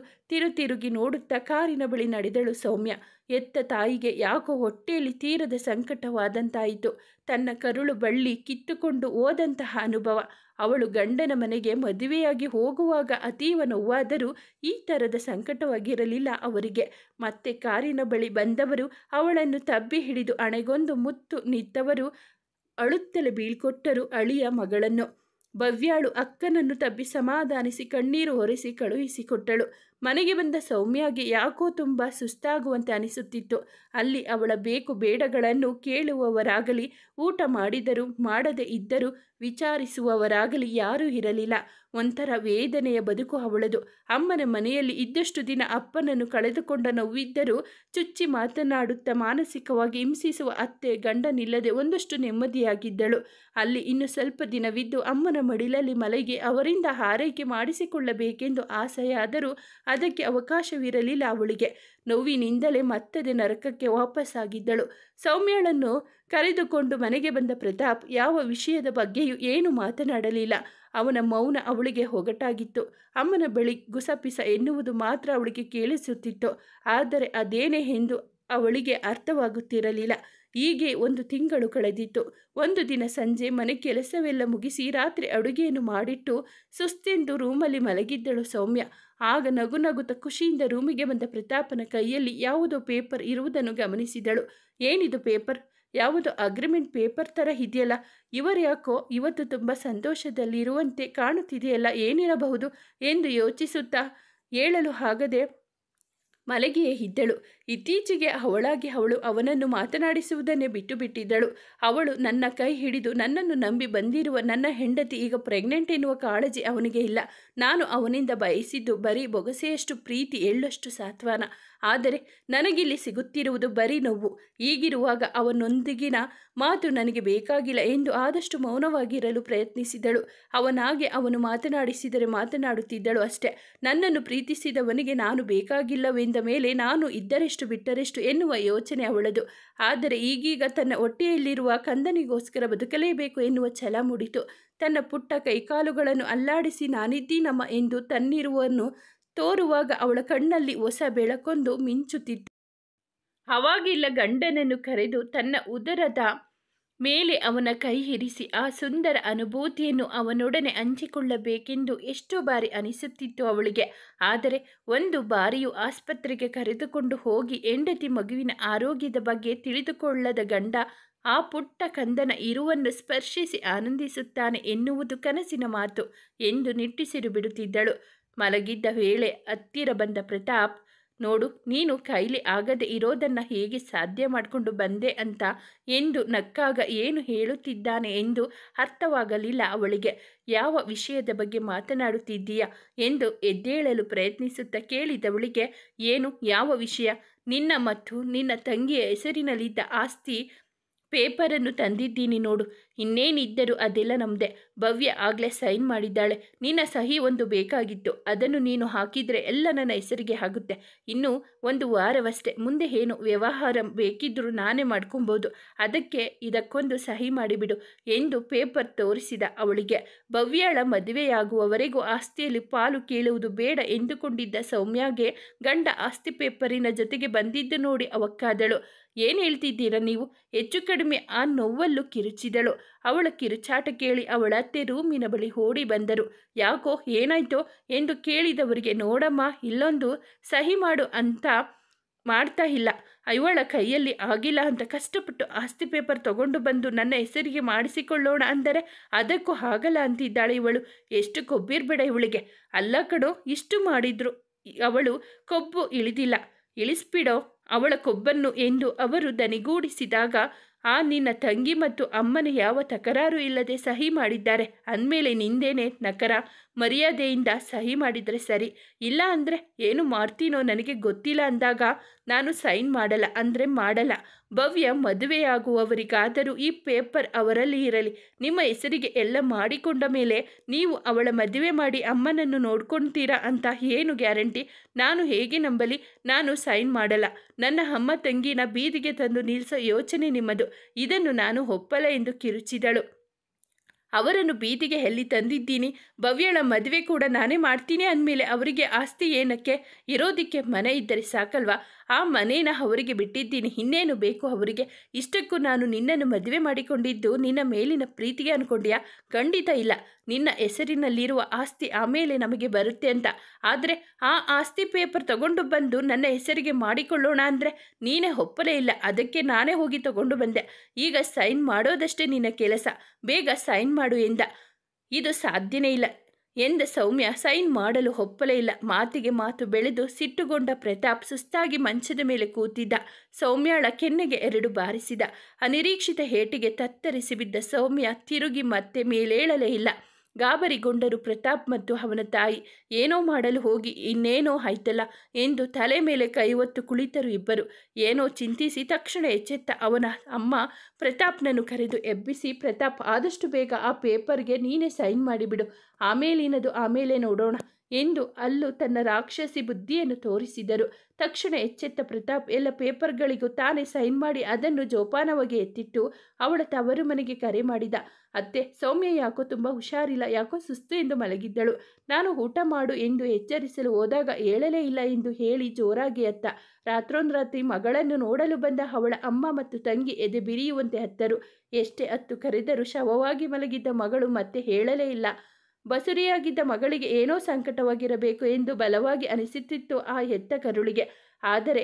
ತಿರುಗಿ ನೋಡುತ್ತಾ ಕಾರಿನ ಬಳಿ ನಡೆದಳು ಸೌಮ್ಯ. ಎತ್ತ ತಾಯಿಗೆ ಯಾಕೋ ಹೊಟ್ಟೆಯಲ್ಲಿ ತೀರದ ಸಂಕಟವಾದಂತಾಯಿತು. ತನ್ನ ಕರುಳು ಬಳ್ಳಿ ಕಿತ್ತುಕೊಂಡು ಹೋದಂತಹ ಅನುಭವ. ಅವಳು ಗಂಡನ ಮನೆಗೆ ಮದುವೆಯಾಗಿ ಹೋಗುವಾಗ ಅತೀವ ನೋವಾದರೂ ಈ ಥರದ ಸಂಕಟವಾಗಿರಲಿಲ್ಲ ಅವರಿಗೆ. ಮತ್ತೆ ಕಾರಿನ ಬಳಿ ಬಂದವರು ಅವಳನ್ನು ತಬ್ಬಿ ಹಿಡಿದು ಹಣೆಗೊಂದು ಮುತ್ತು ನಿತ್ತವರು ಅಳುತ್ತಲೇ ಬೀಳ್ಕೊಟ್ಟರು ಅಳಿಯ ಮಗಳನ್ನು. ಭವ್ಯಾಳು ಅಕ್ಕನನ್ನು ತಬ್ಬಿ ಸಮಾಧಾನಿಸಿ ಕಣ್ಣೀರು ಒರೆಸಿ ಕಳುಹಿಸಿಕೊಟ್ಟಳು. ಮನೆಗೆ ಬಂದ ಸೌಮ್ಯಗೆ ಯಾಕೋ ತುಂಬ ಸುಸ್ತಾಗುವಂತೆ ಅನಿಸುತ್ತಿತ್ತು. ಅಲ್ಲಿ ಅವಳ ಬೇಕು ಬೇಡಗಳನ್ನು ಕೇಳುವವರಾಗಲಿ, ಊಟ ಮಾಡಿದರೂ ಮಾಡದೇ ಇದ್ದರೂ ವಿಚಾರಿಸುವವರಾಗಲಿ ಯಾರೂ ಇರಲಿಲ್ಲ. ಒಂಥರ ವೇದನೆಯ ಬದುಕು ಅವಳದು. ಅಮ್ಮನ ಮನೆಯಲ್ಲಿ ಇದ್ದಷ್ಟು ದಿನ ಅಪ್ಪನನ್ನು ಕಳೆದುಕೊಂಡ ನೋವಿದ್ದರೂ ಚುಚ್ಚಿ ಮಾತನಾಡುತ್ತಾ ಮಾನಸಿಕವಾಗಿ ಹಿಂಸಿಸುವ ಅತ್ತೆ ಗಂಡನಿಲ್ಲದೆ ಒಂದಷ್ಟು ನೆಮ್ಮದಿಯಾಗಿದ್ದಳು. ಅಲ್ಲಿ ಇನ್ನು ಸ್ವಲ್ಪ ದಿನವಿದ್ದು ಅಮ್ಮನ ಮಡಿಲಲ್ಲಿ ಮಲಗಿ ಅವರಿಂದ ಆರೈಕೆ ಮಾಡಿಸಿಕೊಳ್ಳಬೇಕೆಂದು ಆಸೆಯಾದರೂ ಅದಕ್ಕೆ ಅವಕಾಶವಿರಲಿಲ್ಲ ಅವಳಿಗೆ. ನೋವಿನಿಂದಲೇ ಮತ್ತದೆ ನರಕಕ್ಕೆ ವಾಪಸ್ಸಾಗಿದ್ದಳು. ಸೌಮ್ಯಳನ್ನು ಕರೆದುಕೊಂಡು ಮನೆಗೆ ಬಂದ ಪ್ರತಾಪ್ ಯಾವ ವಿಷಯದ ಬಗ್ಗೆಯೂ ಏನು ಮಾತನಾಡಲಿಲ್ಲ. ಅವನ ಮೌನ ಅವಳಿಗೆ ಒಗಟಾಗಿತ್ತು. ಅಮ್ಮನ ಬಳಿ ಗುಸಪಿಸ ಎನ್ನುವುದು ಮಾತ್ರ ಅವಳಿಗೆ ಕೇಳಿಸುತ್ತಿತ್ತು. ಆದರೆ ಅದೇನೇ ಎಂದು ಅವಳಿಗೆ ಅರ್ಥವಾಗುತ್ತಿರಲಿಲ್ಲ. ಹೀಗೆ 1 ತಿಂಗಳು ಕಳೆದಿತ್ತು. ಒಂದು ದಿನ ಸಂಜೆ ಮನೆ ಕೆಲಸವೆಲ್ಲ ಮುಗಿಸಿ ರಾತ್ರಿ ಅಡುಗೆಯನ್ನು ಮಾಡಿಟ್ಟು ಸುಸ್ತೆಂದು ರೂಮಲ್ಲಿ ಮಲಗಿದ್ದಳು ಸೌಮ್ಯ. ಆಗ ನಗುತ್ತ ಖುಷಿಯಿಂದ ರೂಮಿಗೆ ಬಂದ ಪ್ರತಾಪನ ಕೈಯಲ್ಲಿ ಯಾವುದೋ ಪೇಪರ್ ಇರುವುದನ್ನು ಗಮನಿಸಿದಳು. ಏನಿದು ಪೇಪರ್? ಯಾವುದೋ ಅಗ್ರಿಮೆಂಟ್ ಪೇಪರ್ ಥರ ಇದೆಯಲ್ಲ. ಇವರ್ಯಾಕೋ ಇವತ್ತು ತುಂಬ ಸಂತೋಷದಲ್ಲಿರುವಂತೆ ಕಾಣುತ್ತಿದೆಯಲ್ಲ, ಏನಿರಬಹುದು ಎಂದು ಯೋಚಿಸುತ್ತಾ ಹೇಳಲು ಆಗದೆ ಮಲಗಿಯೇ ಇದ್ದಳು. ಇತ್ತೀಚೆಗೆ ಅವಳಾಗಿ ಅವಳು ಅವನನ್ನು ಮಾತನಾಡಿಸುವುದನ್ನೇ ಬಿಟ್ಟಿದ್ದಳು. ಅವಳು ನನ್ನ ಕೈ ಹಿಡಿದು ನನ್ನನ್ನು ನಂಬಿ ಬಂದಿರುವ ನನ್ನ ಹೆಂಡತಿ ಈಗ ಪ್ರೆಗ್ನೆಂಟ್ ಎನ್ನುವ ಕಾಳಜಿ ಅವನಿಗೆ ಇಲ್ಲ. ನಾನು ಅವನಿಂದ ಬಯಸಿದ್ದು ಬರೀ ಬೊಗಸೆಯಷ್ಟು ಪ್ರೀತಿ, ಎಳ್ಳಷ್ಟು ಸಾಂತ್ವನ. ಆದರೆ ನನಗಿಲ್ಲಿ ಸಿಗುತ್ತಿರುವುದು ಬರೀ ನೋವು. ಹೀಗಿರುವಾಗ ಅವನೊಂದಿಗಿನ ಮಾತು ನನಗೆ ಬೇಕಾಗಿಲ್ಲ ಎಂದು ಆದಷ್ಟು ಮೌನವಾಗಿರಲು ಪ್ರಯತ್ನಿಸಿದಳು. ಅವನಾಗೆ ಅವನು ಮಾತನಾಡಿಸಿದರೆ ಮಾತನಾಡುತ್ತಿದ್ದಳು ಅಷ್ಟೆ. ನನ್ನನ್ನು ಪ್ರೀತಿಸಿದವನಿಗೆ ನಾನು ಬೇಕಾಗಿಲ್ಲವೆಂದ ಮೇಲೆ ನಾನು ಇದ್ದರೆಷ್ಟು ಬಿಟ್ಟರೆಷ್ಟು ಎನ್ನುವ ಯೋಚನೆ ಅವಳದು. ಆದರೆ ಈಗೀಗ ತನ್ನ ಹೊಟ್ಟೆಯಲ್ಲಿರುವ ಕಂದನಿಗೋಸ್ಕರ ಬದುಕಲೇಬೇಕು ಎನ್ನುವ ಛಲ ಮೂಡಿತು. ತನ್ನ ಪುಟ್ಟ ಕೈಕಾಲುಗಳನ್ನು ಅಲ್ಲಾಡಿಸಿ ನಾನಿದ್ದೀನಮ್ಮ ಎಂದು ತನ್ನಿರುವನ್ನು ತೋರುವಾಗ ಅವಳ ಕಣ್ಣಲ್ಲಿ ಹೊಸ ಬೆಳಕೊಂದು ಮಿಂಚುತ್ತಿತ್ತು. ಅವಾಗಿಲ್ಲ ಗಂಡನನ್ನು ಕರೆದು ತನ್ನ ಉದರದ ಮೇಲೆ ಅವನ ಕೈ ಇರಿಸಿ ಆ ಸುಂದರ ಅನುಭೂತಿಯನ್ನು ಅವನೊಡನೆ ಹಂಚಿಕೊಳ್ಳಬೇಕೆಂದು ಎಷ್ಟೋ ಬಾರಿ ಅನಿಸುತ್ತಿತ್ತು ಅವಳಿಗೆ. ಆದರೆ ಒಂದು ಬಾರಿಯೂ ಆಸ್ಪತ್ರೆಗೆ ಕರೆದುಕೊಂಡು ಹೋಗಿ ಹೆಂಡತಿ ಮಗುವಿನ ಆರೋಗ್ಯದ ಬಗ್ಗೆ ತಿಳಿದುಕೊಳ್ಳದ ಗಂಡ ಆ ಪುಟ್ಟ ಕಂದನ ಇರುವನ್ನು ಸ್ಪರ್ಶಿಸಿ ಆನಂದಿಸುತ್ತಾನೆ ಎನ್ನುವುದು ಕನಸಿನ ಮಾತು ಎಂದು ನಿಟ್ಟುಸಿರು ಬಿಡುತ್ತಿದ್ದಳು. ಮಲಗಿದ್ದ ವೇಳೆ ಹತ್ತಿರ ಬಂದ ಪ್ರತಾಪ್, ನೋಡು, ನೀನು ಕೈಲಿ ಆಗದೆ ಇರೋದನ್ನು ಹೇಗೆ ಸಾಧ್ಯ ಮಾಡಿಕೊಂಡು ಬಂದೆ ಅಂತ ಎಂದು ನಕ್ಕಾಗ ಏನು ಹೇಳುತ್ತಿದ್ದಾನೆ ಎಂದು ಅರ್ಥವಾಗಲಿಲ್ಲ ಅವಳಿಗೆ. ಯಾವ ವಿಷಯದ ಬಗ್ಗೆ ಮಾತನಾಡುತ್ತಿದ್ದೀಯಾ ಎಂದು ಎದ್ದೇಳಲು ಪ್ರಯತ್ನಿಸುತ್ತಾ ಕೇಳಿದವಳಿಗೆ, ಏನು ಯಾವ ವಿಷಯ? ನಿನ್ನ ಮತ್ತು ನಿನ್ನ ತಂಗಿಯ ಹೆಸರಿನಲ್ಲಿದ್ದ ಆಸ್ತಿ ಪೇಪರನ್ನು ತಂದಿದ್ದೀನಿ ನೋಡು. ಇನ್ನೇನಿದ್ದರೂ ಅದೆಲ್ಲ ನಮ್ಮದೇ. ಭವ್ಯ ಆಗಲೇ ಸೈನ್ ಮಾಡಿದ್ದಾಳೆ. ನಿನ್ನ ಸಹಿ ಒಂದು ಬೇಕಾಗಿತ್ತು. ಅದನ್ನು ನೀನು ಹಾಕಿದರೆ ಎಲ್ಲ ನನ್ನ ಹೆಸರಿಗೆ ಆಗುತ್ತೆ. ಇನ್ನು 1 ವಾರವಷ್ಟೇ. ಮುಂದೆ ಏನು ವ್ಯವಹಾರ ಬೇಕಿದ್ದರೂ ನಾನೇ ಮಾಡ್ಕೊಬೋದು. ಅದಕ್ಕೆ ಇದಕ್ಕೊಂದು ಸಹಿ ಮಾಡಿಬಿಡು ಎಂದು ಪೇಪರ್ ತೋರಿಸಿದ ಅವಳಿಗೆ. ಭವ್ಯಳ ಮದುವೆಯಾಗುವವರೆಗೂ ಆಸ್ತಿಯಲ್ಲಿ ಪಾಲು ಕೇಳುವುದು ಬೇಡ ಎಂದುಕೊಂಡಿದ್ದ ಸೌಮ್ಯಗೆ ಗಂಡ ಆಸ್ತಿ ಪೇಪರಿನ ಜೊತೆಗೆ ಬಂದಿದ್ದು ನೋಡಿ ಅವಕ್ಕಾದಳು. ಏನು ಹೇಳ್ತಿದ್ದೀರಾ ನೀವು? ಹೆಚ್ಚು ಕಡಿಮೆ ಆ ನೋವಲ್ಲೂ ಕಿರುಚಿದಳು. ಅವಳ ಕಿರುಚಾಟ ಕೇಳಿ ಅವಳ ಅತ್ತೆ ರೂಮಿನ ಬಳಿ ಓಡಿ ಬಂದರು. ಯಾಕೋ ಏನಾಯ್ತೋ ಎಂದು ಕೇಳಿದವರಿಗೆ, ನೋಡಮ್ಮ, ಇಲ್ಲೊಂದು ಸಹಿ ಮಾಡು ಅಂತ ಮಾಡ್ತಾ ಇಲ್ಲ. ಇವಳ ಕೈಯಲ್ಲಿ ಆಗಿಲ್ಲ ಅಂತ ಕಷ್ಟಪಟ್ಟು ಆಸ್ತಿ ಪೇಪರ್ ತಗೊಂಡು ಬಂದು ನನ್ನ ಹೆಸರಿಗೆ ಮಾಡಿಸಿಕೊಳ್ಳೋಣ ಅಂದರೆ ಅದಕ್ಕೂ ಆಗಲ್ಲ ಅಂತಿದ್ದಾಳೆ ಇವಳು. ಎಷ್ಟು ಕೊಬ್ಬಿರಬೇಡ ಇವಳಿಗೆ. ಅಲ್ಲ ಕಣೋ, ಇಷ್ಟು ಮಾಡಿದ್ರು ಅವಳು ಕೊಬ್ಬು ಇಳಿದಿಲ್ಲ. ಇಳಿಸ್ಬಿಡೋ ಅವಳ ಕೊಬ್ಬನ್ನು ಎಂದು ಅವರು ದನಿಗೂಡಿಸಿದಾಗ, ಆ ನಿನ್ನ ತಂಗಿ ಮತ್ತು ಅಮ್ಮನ ಯಾವ ತಕರಾರು ಇಲ್ಲದೆ ಸಹಿ ಮಾಡಿದ್ದಾರೆ ಅಂದಮೇಲೆ ನಿಂದೇನೆ ನಕರ? ಮರ್ಯಾದೆಯಿಂದ ಸಹಿ ಮಾಡಿದರೆ ಸರಿ, ಇಲ್ಲ ಅಂದರೆ ಏನು ಮಾಡ್ತೀನೋ ನನಗೆ ಗೊತ್ತಿಲ್ಲ ಅಂದಾಗ ನಾನು ಸೈನ್ ಮಾಡಲ್ಲ ಅಂದರೆ ಮಾಡಲ್ಲ. ಭವ್ಯ ಮದುವೆಯಾಗುವವರಿಗಾದರೂ ಈ ಪೇಪರ್ ಅವರಲ್ಲಿ ಇರಲಿ. ನಿಮ್ಮ ಹೆಸರಿಗೆ ಎಲ್ಲ ಮಾಡಿಕೊಂಡ ಮೇಲೆ ನೀವು ಅವಳ ಮದುವೆ ಮಾಡಿ ಅಮ್ಮನನ್ನು ನೋಡ್ಕೊಳ್ತೀರಾ ಅಂತ ಏನು ಗ್ಯಾರಂಟಿ? ನಾನು ಹೇಗೆ ನಂಬಲಿ? ನಾನು ಸೈನ್ ಮಾಡಲ್ಲ. ನನ್ನ ಅಮ್ಮ ತಂಗಿನ ಬೀದಿಗೆ ತಂದು ನಿಲ್ಲಿಸೋ ಯೋಚನೆ ನಿಮ್ಮದು. ಇದನ್ನು ನಾನು ಒಪ್ಪಲ್ಲ ಎಂದು ಕಿರುಚಿದಳು. ಅವರನ್ನು ಬೀದಿಗೆ ಎಲ್ಲಿ ತಂದಿದ್ದೀನಿ? ಭವ್ಯಳ ಮದುವೆ ಕೂಡ ನಾನೇ ಮಾಡ್ತೀನಿ ಅಂದಮೇಲೆ ಅವರಿಗೆ ಆಸ್ತಿ ಏನಕ್ಕೆ? ಇರೋದಕ್ಕೆ ಮನೆ ಇದ್ದರೆ ಸಾಕಲ್ವಾ? ಆ ಮನೇನ ಅವರಿಗೆ ಬಿಟ್ಟಿದ್ದೀನಿ, ಇನ್ನೇನು ಬೇಕು ಅವರಿಗೆ? ಇಷ್ಟಕ್ಕೂ ನಾನು ನಿನ್ನನ್ನು ಮದುವೆ ಮಾಡಿಕೊಂಡಿದ್ದು ನಿನ್ನ ಮೇಲಿನ ಪ್ರೀತಿಗೆ ಅಂದ್ಕೊಂಡ್ಯಾ? ಖಂಡಿತ ಇಲ್ಲ. ನಿನ್ನ ಹೆಸರಿನಲ್ಲಿರುವ ಆಸ್ತಿ ಆಮೇಲೆ ನಮಗೆ ಬರುತ್ತೆ ಅಂತ. ಆದರೆ ಆ ಆಸ್ತಿ ಪೇಪರ್ ತಗೊಂಡು ಬಂದು ನನ್ನ ಹೆಸರಿಗೆ ಮಾಡಿಕೊಳ್ಳೋಣ ಅಂದರೆ ನೀನೇ ಒಪ್ಪಲೇ ಇಲ್ಲ. ಅದಕ್ಕೆ ನಾನೇ ಹೋಗಿ ತಗೊಂಡು ಬಂದೆ. ಈಗ ಸೈನ್ ಮಾಡೋದಷ್ಟೇ ನಿನ್ನ ಕೆಲಸ. ಬೇಗ ಸೈನ್ ಮಾಡು ಎಂದ. ಇದು ಸಾಧ್ಯನೇ ಇಲ್ಲ ಎಂದ ಸೌಮ್ಯ ಸೈನ್ ಮಾಡಲು ಒಪ್ಪಲೇ ಇಲ್ಲ. ಮಾತಿಗೆ ಮಾತು ಬೆಳೆದು ಸಿಟ್ಟುಗೊಂಡ ಪ್ರತಾಪ್ ಸುಸ್ತಾಗಿ ಮಂಚದ ಮೇಲೆ ಕೂತಿದ್ದ. ಸೌಮ್ಯಳ ಕೆನ್ನೆಗೆ 2 ಬಾರಿಸಿದ. ಅನಿರೀಕ್ಷಿತ ಏಟಿಗೆ ತತ್ತರಿಸಿ ಬಿದ್ದ ಸೌಮ್ಯ ತಿರುಗಿ ಮತ್ತೆ ಮೇಲೇಳಲೇ ಇಲ್ಲ. ಗಾಬರಿಗೊಂಡರು ಪ್ರತಾಪ್ ಮತ್ತು ಅವನ ತಾಯಿ. ಏನೋ ಮಾಡಲು ಹೋಗಿ ಇನ್ನೇನೋ ಆಯ್ತಲ್ಲ ಎಂದು ತಲೆ ಮೇಲೆ ಕೈ ಹೊತ್ತು ಕುಳಿತರು ಇಬ್ಬರು. ಏನೋ ಚಿಂತಿಸಿ ತಕ್ಷಣ ಎಚ್ಚೆತ್ತ ಅವನ ಅಮ್ಮ ಪ್ರತಾಪ್ನನ್ನು ಕರೆದು ಎಬ್ಬಿಸಿ, ಪ್ರತಾಪ್, ಆದಷ್ಟು ಬೇಗ ಆ ಪೇಪರ್ಗೆ ನೀನೇ ಸೈನ್ ಮಾಡಿಬಿಡು. ಆಮೇಲಿನದು ಆಮೇಲೆ ನೋಡೋಣ ಎಂದು ಅಲ್ಲು ತನ್ನ ರಾಕ್ಷಸಿ ಬುದ್ಧಿಯನ್ನು ತೋರಿಸಿದರು. ತಕ್ಷಣ ಎಚ್ಚೆತ್ತ ಪ್ರತಾಪ್ ಎಲ್ಲ ಪೇಪರ್ಗಳಿಗೂ ತಾನೇ ಸೈನ್ ಮಾಡಿ ಅದನ್ನು ಜೋಪಾನವಾಗಿ ಎತ್ತಿಟ್ಟು ಅವಳ ತವರು ಮನೆಗೆ ಕರೆ ಮಾಡಿದ. ಅತ್ತೆ, ಸೌಮ್ಯ ಯಾಕೋ ತುಂಬ ಹುಷಾರಿಲ್ಲ, ಯಾಕೋ ಸುಸ್ತು ಎಂದು ಮಲಗಿದ್ದಳು. ನಾನು ಊಟ ಮಾಡು ಎಂದು ಎಚ್ಚರಿಸಲು ಹೋದಾಗ ಏಳಲೇ ಇಲ್ಲ ಎಂದು ಹೇಳಿ ಜೋರಾಗಿ ಅತ್ತ. ರಾತ್ರೋಂದ್ರಾತ್ರಿ ಮಗಳನ್ನು ನೋಡಲು ಬಂದ ಅವಳ ಅಮ್ಮ ಮತ್ತು ತಂಗಿ ಎದೆ ಬಿರಿಯುವಂತೆ ಹತ್ತರು. ಎಷ್ಟೇ ಹತ್ತು ಕರೆದರೂ ಶವವಾಗಿ ಮಲಗಿದ್ದ ಮಗಳು ಮತ್ತೆ ಹೇಳಲೇ ಇಲ್ಲ. ಬಸುರಿಯಾಗಿದ್ದ ಮಗಳಿಗೆ ಏನೋ ಸಂಕಟವಾಗಿರಬೇಕು ಎಂದು ಬಲವಾಗಿ ಅನಿಸುತ್ತಿತ್ತು ಆ ಹೆತ್ತ ಕರುಳಿಗೆ. ಆದರೆ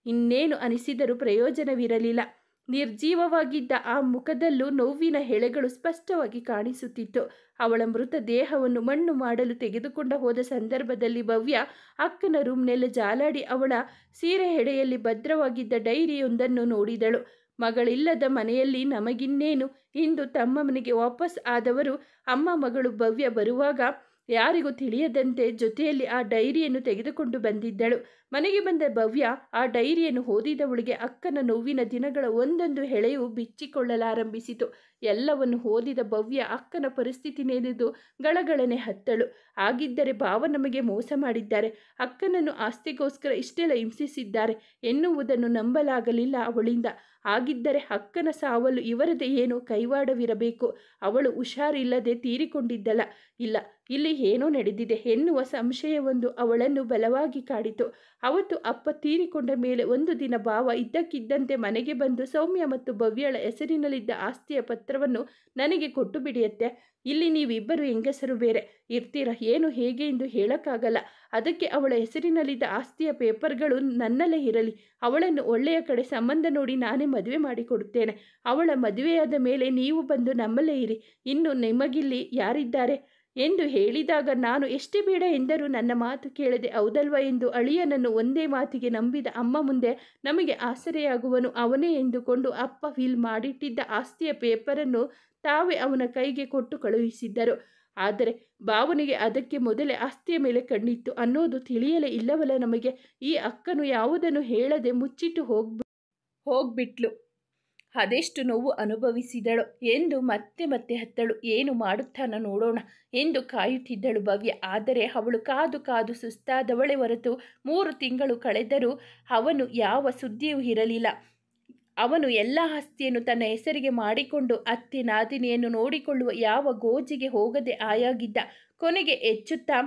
ಇನ್ನೇನು ಅನಿಸಿದರೂ ಪ್ರಯೋಜನವಿರಲಿಲ್ಲ. ನಿರ್ಜೀವವಾಗಿದ್ದ ಆ ಮುಖದಲ್ಲೂ ನೋವಿನ ಎಳೆಗಳು ಸ್ಪಷ್ಟವಾಗಿ ಕಾಣಿಸುತ್ತಿತ್ತು. ಅವಳ ಮೃತ ದೇಹವನ್ನು ಮಣ್ಣು ಮಾಡಲು ತೆಗೆದುಕೊಂಡು ಹೋದ ಸಂದರ್ಭದಲ್ಲಿ ಭವ್ಯ ಅಕ್ಕನ ರೂಮ್ನೆಲ್ಲ ಜಾಲಾಡಿ ಅವಳ ಸೀರೆ ಹೆಡೆಯಲ್ಲಿ ಭದ್ರವಾಗಿದ್ದ ಡೈರಿಯೊಂದನ್ನು ನೋಡಿದಳು. ಮಗಳಿಲ್ಲದ ಮನೆಯಲ್ಲಿ ನಮಗಿನ್ನೇನು? ಇಂದು ತಮ್ಮ ಮನೆಗೆ ವಾಪಸ್ ಆದವರು ಅಮ್ಮ ಮಗಳು ಭವ್ಯ ಬರುವಾಗ ಯಾರಿಗೂ ತಿಳಿಯದಂತೆ ಜೊತೆಯಲ್ಲಿ ಆ ಡೈರಿಯನ್ನು ತೆಗೆದುಕೊಂಡು ಬಂದಿದ್ದಳು. ಮನೆಗೆ ಬಂದ ಭವ್ಯ ಆ ಡೈರಿಯನ್ನು ಓದಿದವಳಿಗೆ ಅಕ್ಕನ ನೋವಿನ ದಿನಗಳ ಒಂದೊಂದು ಎಳೆಯು ಬಿಚ್ಚಿಕೊಳ್ಳಲಾರಂಭಿಸಿತು. ಎಲ್ಲವನ್ನು ಓದಿದ ಭವ್ಯ ಅಕ್ಕನ ಪರಿಸ್ಥಿತಿ ನೆನೆದು ಗಳಗಳನೆ ಹತ್ತಳು. ಆಗಿದ್ದರೆ ಭಾವ ನಮಗೆ ಮೋಸ ಮಾಡಿದ್ದಾರೆ, ಅಕ್ಕನನ್ನು ಆಸ್ತಿಗೋಸ್ಕರ ಇಷ್ಟೆಲ್ಲ ಹಿಂಸಿಸಿದ್ದಾರೆ ಎನ್ನುವುದನ್ನು ನಂಬಲಾಗಲಿಲ್ಲ ಅವಳಿಂದ. ಆಗಿದ್ದರೆ ಅಕ್ಕನ ಸಾವಲು ಇವರದೇ ಏನೋ ಕೈವಾಡವಿರಬೇಕು. ಅವಳು ಹುಷಾರಿಲ್ಲದೆ ತೀರಿಕೊಂಡಿದ್ದಲ್ಲ. ಇಲ್ಲ, ಇಲ್ಲಿ ಏನೋ ನಡೆದಿದೆ ಎನ್ನುವ ಸಂಶಯವೊಂದು ಅವಳನ್ನು ಬಲವಾಗಿ ಕಾಡಿತು. ಅವತ್ತು ಅಪ್ಪ ತೀರಿಕೊಂಡ ಮೇಲೆ ಒಂದು ದಿನ ಭಾವ ಇದ್ದಕ್ಕಿದ್ದಂತೆ ಮನೆಗೆ ಬಂದು ಸೌಮ್ಯ ಮತ್ತು ಭವ್ಯಳ ಹೆಸರಿನಲ್ಲಿದ್ದ ಆಸ್ತಿಯ ಪತ್ರವನ್ನು ನನಗೆ ಕೊಟ್ಟು ಬಿಡಿಯತ್ತೆ. ಇಲ್ಲಿ ನೀವಿಬ್ಬರು ಹೆಂಗಸರು ಬೇರೆ ಇರ್ತೀರ, ಏನು ಹೇಗೆ ಎಂದು ಹೇಳಕ್ಕಾಗಲ್ಲ. ಅದಕ್ಕೆ ಅವಳ ಹೆಸರಿನಲ್ಲಿದ್ದ ಆಸ್ತಿಯ ಪೇಪರ್ಗಳು ನನ್ನಲ್ಲೇ ಇರಲಿ. ಅವಳನ್ನು ಒಳ್ಳೆಯ ಕಡೆ ಸಂಬಂಧ ನೋಡಿ ನಾನೇ ಮದುವೆ ಮಾಡಿಕೊಡುತ್ತೇನೆ. ಅವಳ ಮದುವೆಯಾದ ಮೇಲೆ ನೀವು ಬಂದು ನಮ್ಮಲ್ಲೇ ಇರಿ. ಇನ್ನು ನಿಮಗಿಲ್ಲಿ ಯಾರಿದ್ದಾರೆ ಎಂದು ಹೇಳಿದಾಗ ನಾನು ಎಷ್ಟೇ ಬೇಡ ಎಂದರೂ ನನ್ನ ಮಾತು ಕೇಳದೆ ಹೌದಲ್ವ ಎಂದು ಅಳಿಯನನ್ನು ಒಂದೇ ಮಾತಿಗೆ ನಂಬಿದ ಅಮ್ಮ ಮುಂದೆ ನಮಗೆ ಆಸರೆಯಾಗುವನು ಅವನೇ ಎಂದುಕೊಂಡು ಅಪ್ಪ ವಿಲ್ ಮಾಡಿಟ್ಟಿದ್ದ ಆಸ್ತಿಯ ಪೇಪರನ್ನು ತಾವೇ ಅವನ ಕೈಗೆ ಕೊಟ್ಟು ಕಳುಹಿಸಿದ್ದರು. ಆದರೆ ಭಾವನಿಗೆ ಅದಕ್ಕೆ ಮೊದಲೇ ಆಸ್ತಿಯ ಮೇಲೆ ಕಣ್ಣಿತ್ತು ಅನ್ನೋದು ತಿಳಿಯಲೇ ಇಲ್ಲವಲ್ಲ ನಮಗೆ. ಈ ಅಕ್ಕನು ಯಾವುದನ್ನು ಹೇಳದೆ ಮುಚ್ಚಿಟ್ಟು ಹೋಗ್ಬಿಟ್ಲು. ಅದೆಷ್ಟು ನೋವು ಅನುಭವಿಸಿದಳು ಎಂದು ಮತ್ತೆ ಮತ್ತೆ ಹತ್ತಳು. ಏನು ಮಾಡುತ್ತಾನ ನೋಡೋಣ ಎಂದು ಕಾಯುತ್ತಿದ್ದಳು ಭವ್ಯ. ಆದರೆ ಅವಳು ಕಾದು ಕಾದು ಸುಸ್ತಾದವಳೆ ಹೊರತು 3 ತಿಂಗಳು ಕಳೆದರೂ ಅವನು ಯಾವ ಸುದ್ದಿಯೂ ಇರಲಿಲ್ಲ. ಅವನು ಎಲ್ಲ ಆಸ್ತಿಯನ್ನು ತನ್ನ ಹೆಸರಿಗೆ ಮಾಡಿಕೊಂಡು ಅತ್ತೆ ನಾದಿನಿಯನ್ನು ನೋಡಿಕೊಳ್ಳುವ ಯಾವ ಗೋಜಿಗೆ ಹೋಗದೆ ಆಯಾಗಿದ್ದ. ಕೊನೆಗೆ ಎಚ್ಚುತ್ತಾ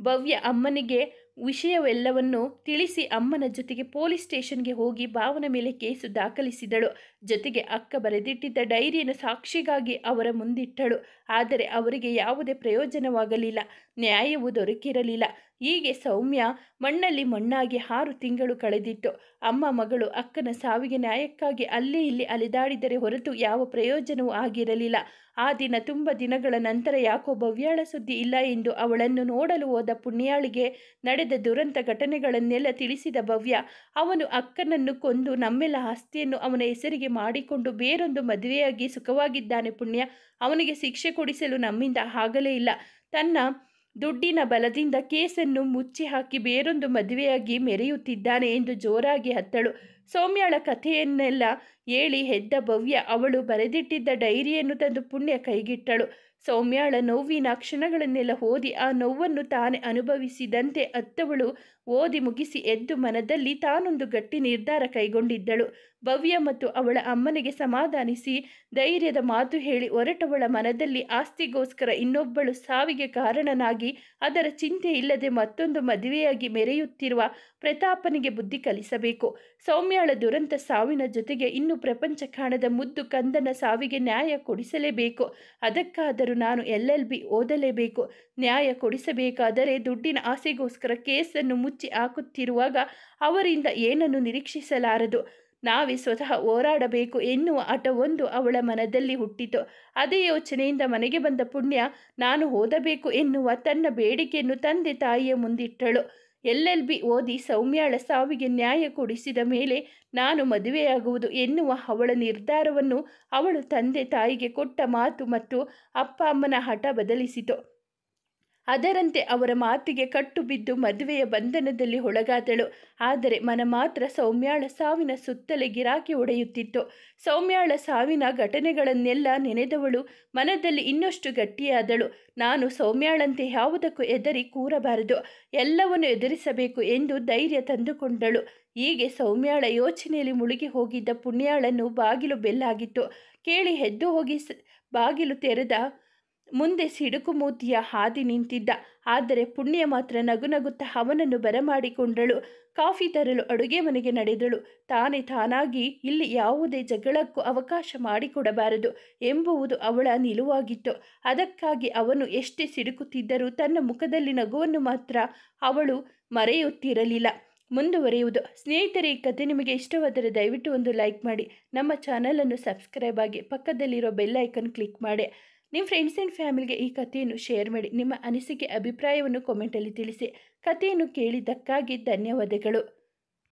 ಭವ್ಯ ಅಮ್ಮನಿಗೆ ವಿಷಯವೆಲ್ಲವನ್ನು ತಿಳಿಸಿ ಅಮ್ಮನ ಜೊತೆಗೆ ಪೊಲೀಸ್ ಸ್ಟೇಷನ್ಗೆ ಹೋಗಿ ಭಾವನ ಮೇಲೆ ಕೇಸು ದಾಖಲಿಸಿದಳು. ಜೊತೆಗೆ ಅಕ್ಕ ಬರೆದಿಟ್ಟಿದ್ದ ಡೈರಿಯನ್ನು ಸಾಕ್ಷಿಗಾಗಿ ಅವರ ಮುಂದಿಟ್ಟಳು. ಆದರೆ ಅವರಿಗೆ ಯಾವುದೇ ಪ್ರಯೋಜನವಾಗಲಿಲ್ಲ, ನ್ಯಾಯವೂ ದೊರಕಿರಲಿಲ್ಲ. ಹೀಗೆ ಸೌಮ್ಯ ಮಣ್ಣಲ್ಲಿ ಮಣ್ಣಾಗಿ 6 ತಿಂಗಳು ಕಳೆದಿತ್ತು. ಅಮ್ಮ ಮಗಳು ಅಕ್ಕನ ಸಾವಿಗೆ ನ್ಯಾಯಕ್ಕಾಗಿ ಅಲ್ಲಿ ಇಲ್ಲಿ ಅಲೆದಾಡಿದರೆ ಹೊರತು ಯಾವ ಪ್ರಯೋಜನವೂ ಆಗಿರಲಿಲ್ಲ. ಆ ದಿನ ತುಂಬ ದಿನಗಳ ನಂತರ ಯಾಕೋ ಭವ್ಯಾಳ ಸುದ್ದಿ ಇಲ್ಲ ಎಂದು ಅವಳನ್ನು ನೋಡಲು ಹೋದ ಪುಣ್ಯಾಳಿಗೆ ನಡೆದ ದುರಂತ ಘಟನೆಗಳನ್ನೆಲ್ಲ ತಿಳಿಸಿದ ಭವ್ಯ, ಅವನು ಅಕ್ಕನನ್ನು ಕೊಂದು ನಮ್ಮೆಲ್ಲ ಆಸ್ತಿಯನ್ನು ಅವನ ಹೆಸರಿಗೆ ಮಾಡಿಕೊಂಡು ಬೇರೊಂದು ಮದುವೆಯಾಗಿ ಸುಖವಾಗಿದ್ದಾನೆ ಪುಣ್ಯ. ಅವನಿಗೆ ಶಿಕ್ಷೆ ಕೊಡಿಸಲು ನಮ್ಮಿಂದ ಆಗಲೇ ಇಲ್ಲ. ತನ್ನ ದುಡ್ಡಿನ ಬಲದಿಂದ ಕೇಸನ್ನು ಮುಚ್ಚಿ ಹಾಕಿ ಬೇರೊಂದು ಮದುವೆಯಾಗಿ ಮೆರೆಯುತ್ತಿದ್ದಾನೆ ಎಂದು ಜೋರಾಗಿ ಹತ್ತಳು. ಸೌಮ್ಯಾಳ ಕಥೆಯನ್ನೆಲ್ಲ ಹೇಳಿ ಎದ್ದ ಭವ್ಯ ಅವಳು ಬರೆದಿಟ್ಟಿದ್ದ ಡೈರಿಯನ್ನು ತಂದು ಪುಣ್ಯ ಕೈಗಿಟ್ಟಳು. ಸೌಮ್ಯಾಳ ನೋವಿನ ಕ್ಷಣಗಳನ್ನೆಲ್ಲ ಓದಿ ಆ ನೋವನ್ನು ತಾನೇ ಅನುಭವಿಸಿದಂತೆ ಅತ್ತವಳು ಓದಿ ಮುಗಿಸಿ ಎದ್ದು ಮನದಲ್ಲಿ ತಾನೊಂದು ಗಟ್ಟಿ ನಿರ್ಧಾರ ಕೈಗೊಂಡಿದ್ದಳು. ಭವ್ಯ ಮತ್ತು ಅವಳ ಅಮ್ಮನಿಗೆ ಸಮಾಧಾನಿಸಿ ಧೈರ್ಯದ ಮಾತು ಹೇಳಿ ಹೊರಟವಳ ಮನದಲ್ಲಿ ಆಸ್ತಿಗೋಸ್ಕರ ಇನ್ನೊಬ್ಬಳು ಸಾವಿಗೆ ಕಾರಣನಾಗಿ ಅದರ ಚಿಂತೆ ಇಲ್ಲದೆ ಮತ್ತೊಂದು ಮದುವೆಯಾಗಿ ಮೆರೆಯುತ್ತಿರುವ ಪ್ರತಾಪನಿಗೆ ಬುದ್ಧಿ ಕಲಿಸಬೇಕು. ಸೌಮ್ಯಾಳ ದುರಂತ ಸಾವಿನ ಜೊತೆಗೆ ಇನ್ನು ಪ್ರಪಂಚ ಕಾಣದ ಮುದ್ದು ಕಂದನ ಸಾವಿಗೆ ನ್ಯಾಯ ಕೊಡಿಸಲೇಬೇಕು. ಅದಕ್ಕಾದರೂ ನಾನು LLB ಓದಲೇಬೇಕು. ನ್ಯಾಯ ಕೊಡಿಸಬೇಕಾದರೆ ದುಡ್ಡಿನ ಆಸೆಗೋಸ್ಕರ ಕೇಸನ್ನು ಮುಚ್ಚಿ ಹಾಕುತ್ತಿರುವಾಗ ಅವರಿಂದ ಏನನ್ನು ನಿರೀಕ್ಷಿಸಲಾರದು. ನಾವೇ ಸ್ವತಃ ಹೋರಾಡಬೇಕು ಎನ್ನುವ ಹಠವೊಂದು ಅವಳ ಮನದಲ್ಲಿ ಹುಟ್ಟಿತು. ಅದೇ ಯೋಚನೆಯಿಂದ ಮನೆಗೆ ಬಂದ ಪುಣ್ಯ ನಾನು ಓದಬೇಕು ಎನ್ನುವ ತನ್ನ ಬೇಡಿಕೆಯನ್ನು ತಂದೆ ತಾಯಿಯ ಮುಂದಿಟ್ಟಳು. LLB ಓದಿ ಸೌಮ್ಯಾಳ ಸಾವಿಗೆ ನ್ಯಾಯ ಕೊಡಿಸಿದ ಮೇಲೆ ನಾನು ಮದುವೆಯಾಗುವುದು ಎನ್ನುವ ಅವಳ ನಿರ್ಧಾರವನ್ನು ಅವಳು ತಂದೆ ತಾಯಿಗೆ ಕೊಟ್ಟ ಮಾತು ಮತ್ತು ಅಪ್ಪ ಅಮ್ಮನ ಹಠ ಬದಲಿಸಿತು. ಅದರಂತೆ ಅವರ ಮಾತಿಗೆ ಕಟ್ಟು ಬಿದ್ದು ಮದುವೆಯ ಬಂಧನದಲ್ಲಿ ಒಳಗಾದಳು. ಆದರೆ ಮನ ಮಾತ್ರ ಸೌಮ್ಯಾಳ ಸಾವಿನ ಸುತ್ತಲೇ ಗಿರಾಕಿ ಹೊಡೆಯುತ್ತಿತ್ತು. ಸೌಮ್ಯಾಳ ಸಾವಿನ ಘಟನೆಗಳನ್ನೆಲ್ಲ ನೆನೆದವಳು ಮನದಲ್ಲಿ ಇನ್ನಷ್ಟು ಗಟ್ಟಿಯಾದಳು. ನಾನು ಸೌಮ್ಯಾಳಂತೆ ಯಾವುದಕ್ಕೂ ಹೆದರಿ ಕೂರಬಾರದು, ಎಲ್ಲವನ್ನು ಎದುರಿಸಬೇಕು ಎಂದು ಧೈರ್ಯ ತಂದುಕೊಂಡಳು. ಹೀಗೆ ಸೌಮ್ಯಾಳ ಯೋಚನೆಯಲ್ಲಿ ಮುಳುಗಿ ಹೋಗಿದ್ದ ಪುಣ್ಯಾಳನ್ನು ಬಾಗಿಲು ಬೆಲ್ಲಾಗಿತ್ತು. ಕೇಳಿ ಎದ್ದು ಹೋಗಿ ಬಾಗಿಲು ತೆರೆದ ಮುಂದೆ ಸಿಡುಕು ಮೂತಿಯ ಹಾದಿ ನಿಂತಿದ್ದ. ಆದರೆ ಪುಣ್ಯ ಮಾತ್ರ ನಗುನಗುತ್ತಾ ಅವನನ್ನು ಬರಮಾಡಿಕೊಂಡಳು. ಕಾಫಿ ತರಲು ಅಡುಗೆ ಮನೆಗೆ ನಡೆದಳು. ತಾನಾಗಿ ಇಲ್ಲಿ ಯಾವುದೇ ಜಗಳಕ್ಕೂ ಅವಕಾಶ ಮಾಡಿಕೊಡಬಾರದು ಎಂಬುವುದು ಅವಳ ನಿಲುವಾಗಿತ್ತು. ಅದಕ್ಕಾಗಿ ಅವನು ಎಷ್ಟೇ ಸಿಡುಕುತ್ತಿದ್ದರೂ ತನ್ನ ಮುಖದಲ್ಲಿ ನಗುವನ್ನು ಮಾತ್ರ ಅವಳು ಮರೆಯುತ್ತಿರಲಿಲ್ಲ. ಮುಂದುವರಿಯುವುದು. ಸ್ನೇಹಿತರೆ, ಈ ಕಥೆ ನಿಮಗೆ ಇಷ್ಟವಾದರೆ ದಯವಿಟ್ಟು ಒಂದು ಲೈಕ್ ಮಾಡಿ, ನಮ್ಮ ಚಾನಲನ್ನು ಸಬ್ಸ್ಕ್ರೈಬ್ ಆಗಿ, ಪಕ್ಕದಲ್ಲಿರೋ ಬೆಲ್ ಐಕನ್ ಕ್ಲಿಕ್ ಮಾಡಿ, ನಿಮ್ಮ ಫ್ರೆಂಡ್ಸ್ ಆ್ಯಂಡ್ ಫ್ಯಾಮಿಲಿಗೆ ಈ ಕಥೆಯನ್ನು ಶೇರ್ ಮಾಡಿ. ನಿಮ್ಮ ಅನಿಸಿಕೆ ಅಭಿಪ್ರಾಯವನ್ನು ಕಾಮೆಂಟಲ್ಲಿ ತಿಳಿಸಿ. ಕಥೆಯನ್ನು ಕೇಳಿದ್ದಕ್ಕಾಗಿ ಧನ್ಯವಾದಗಳು.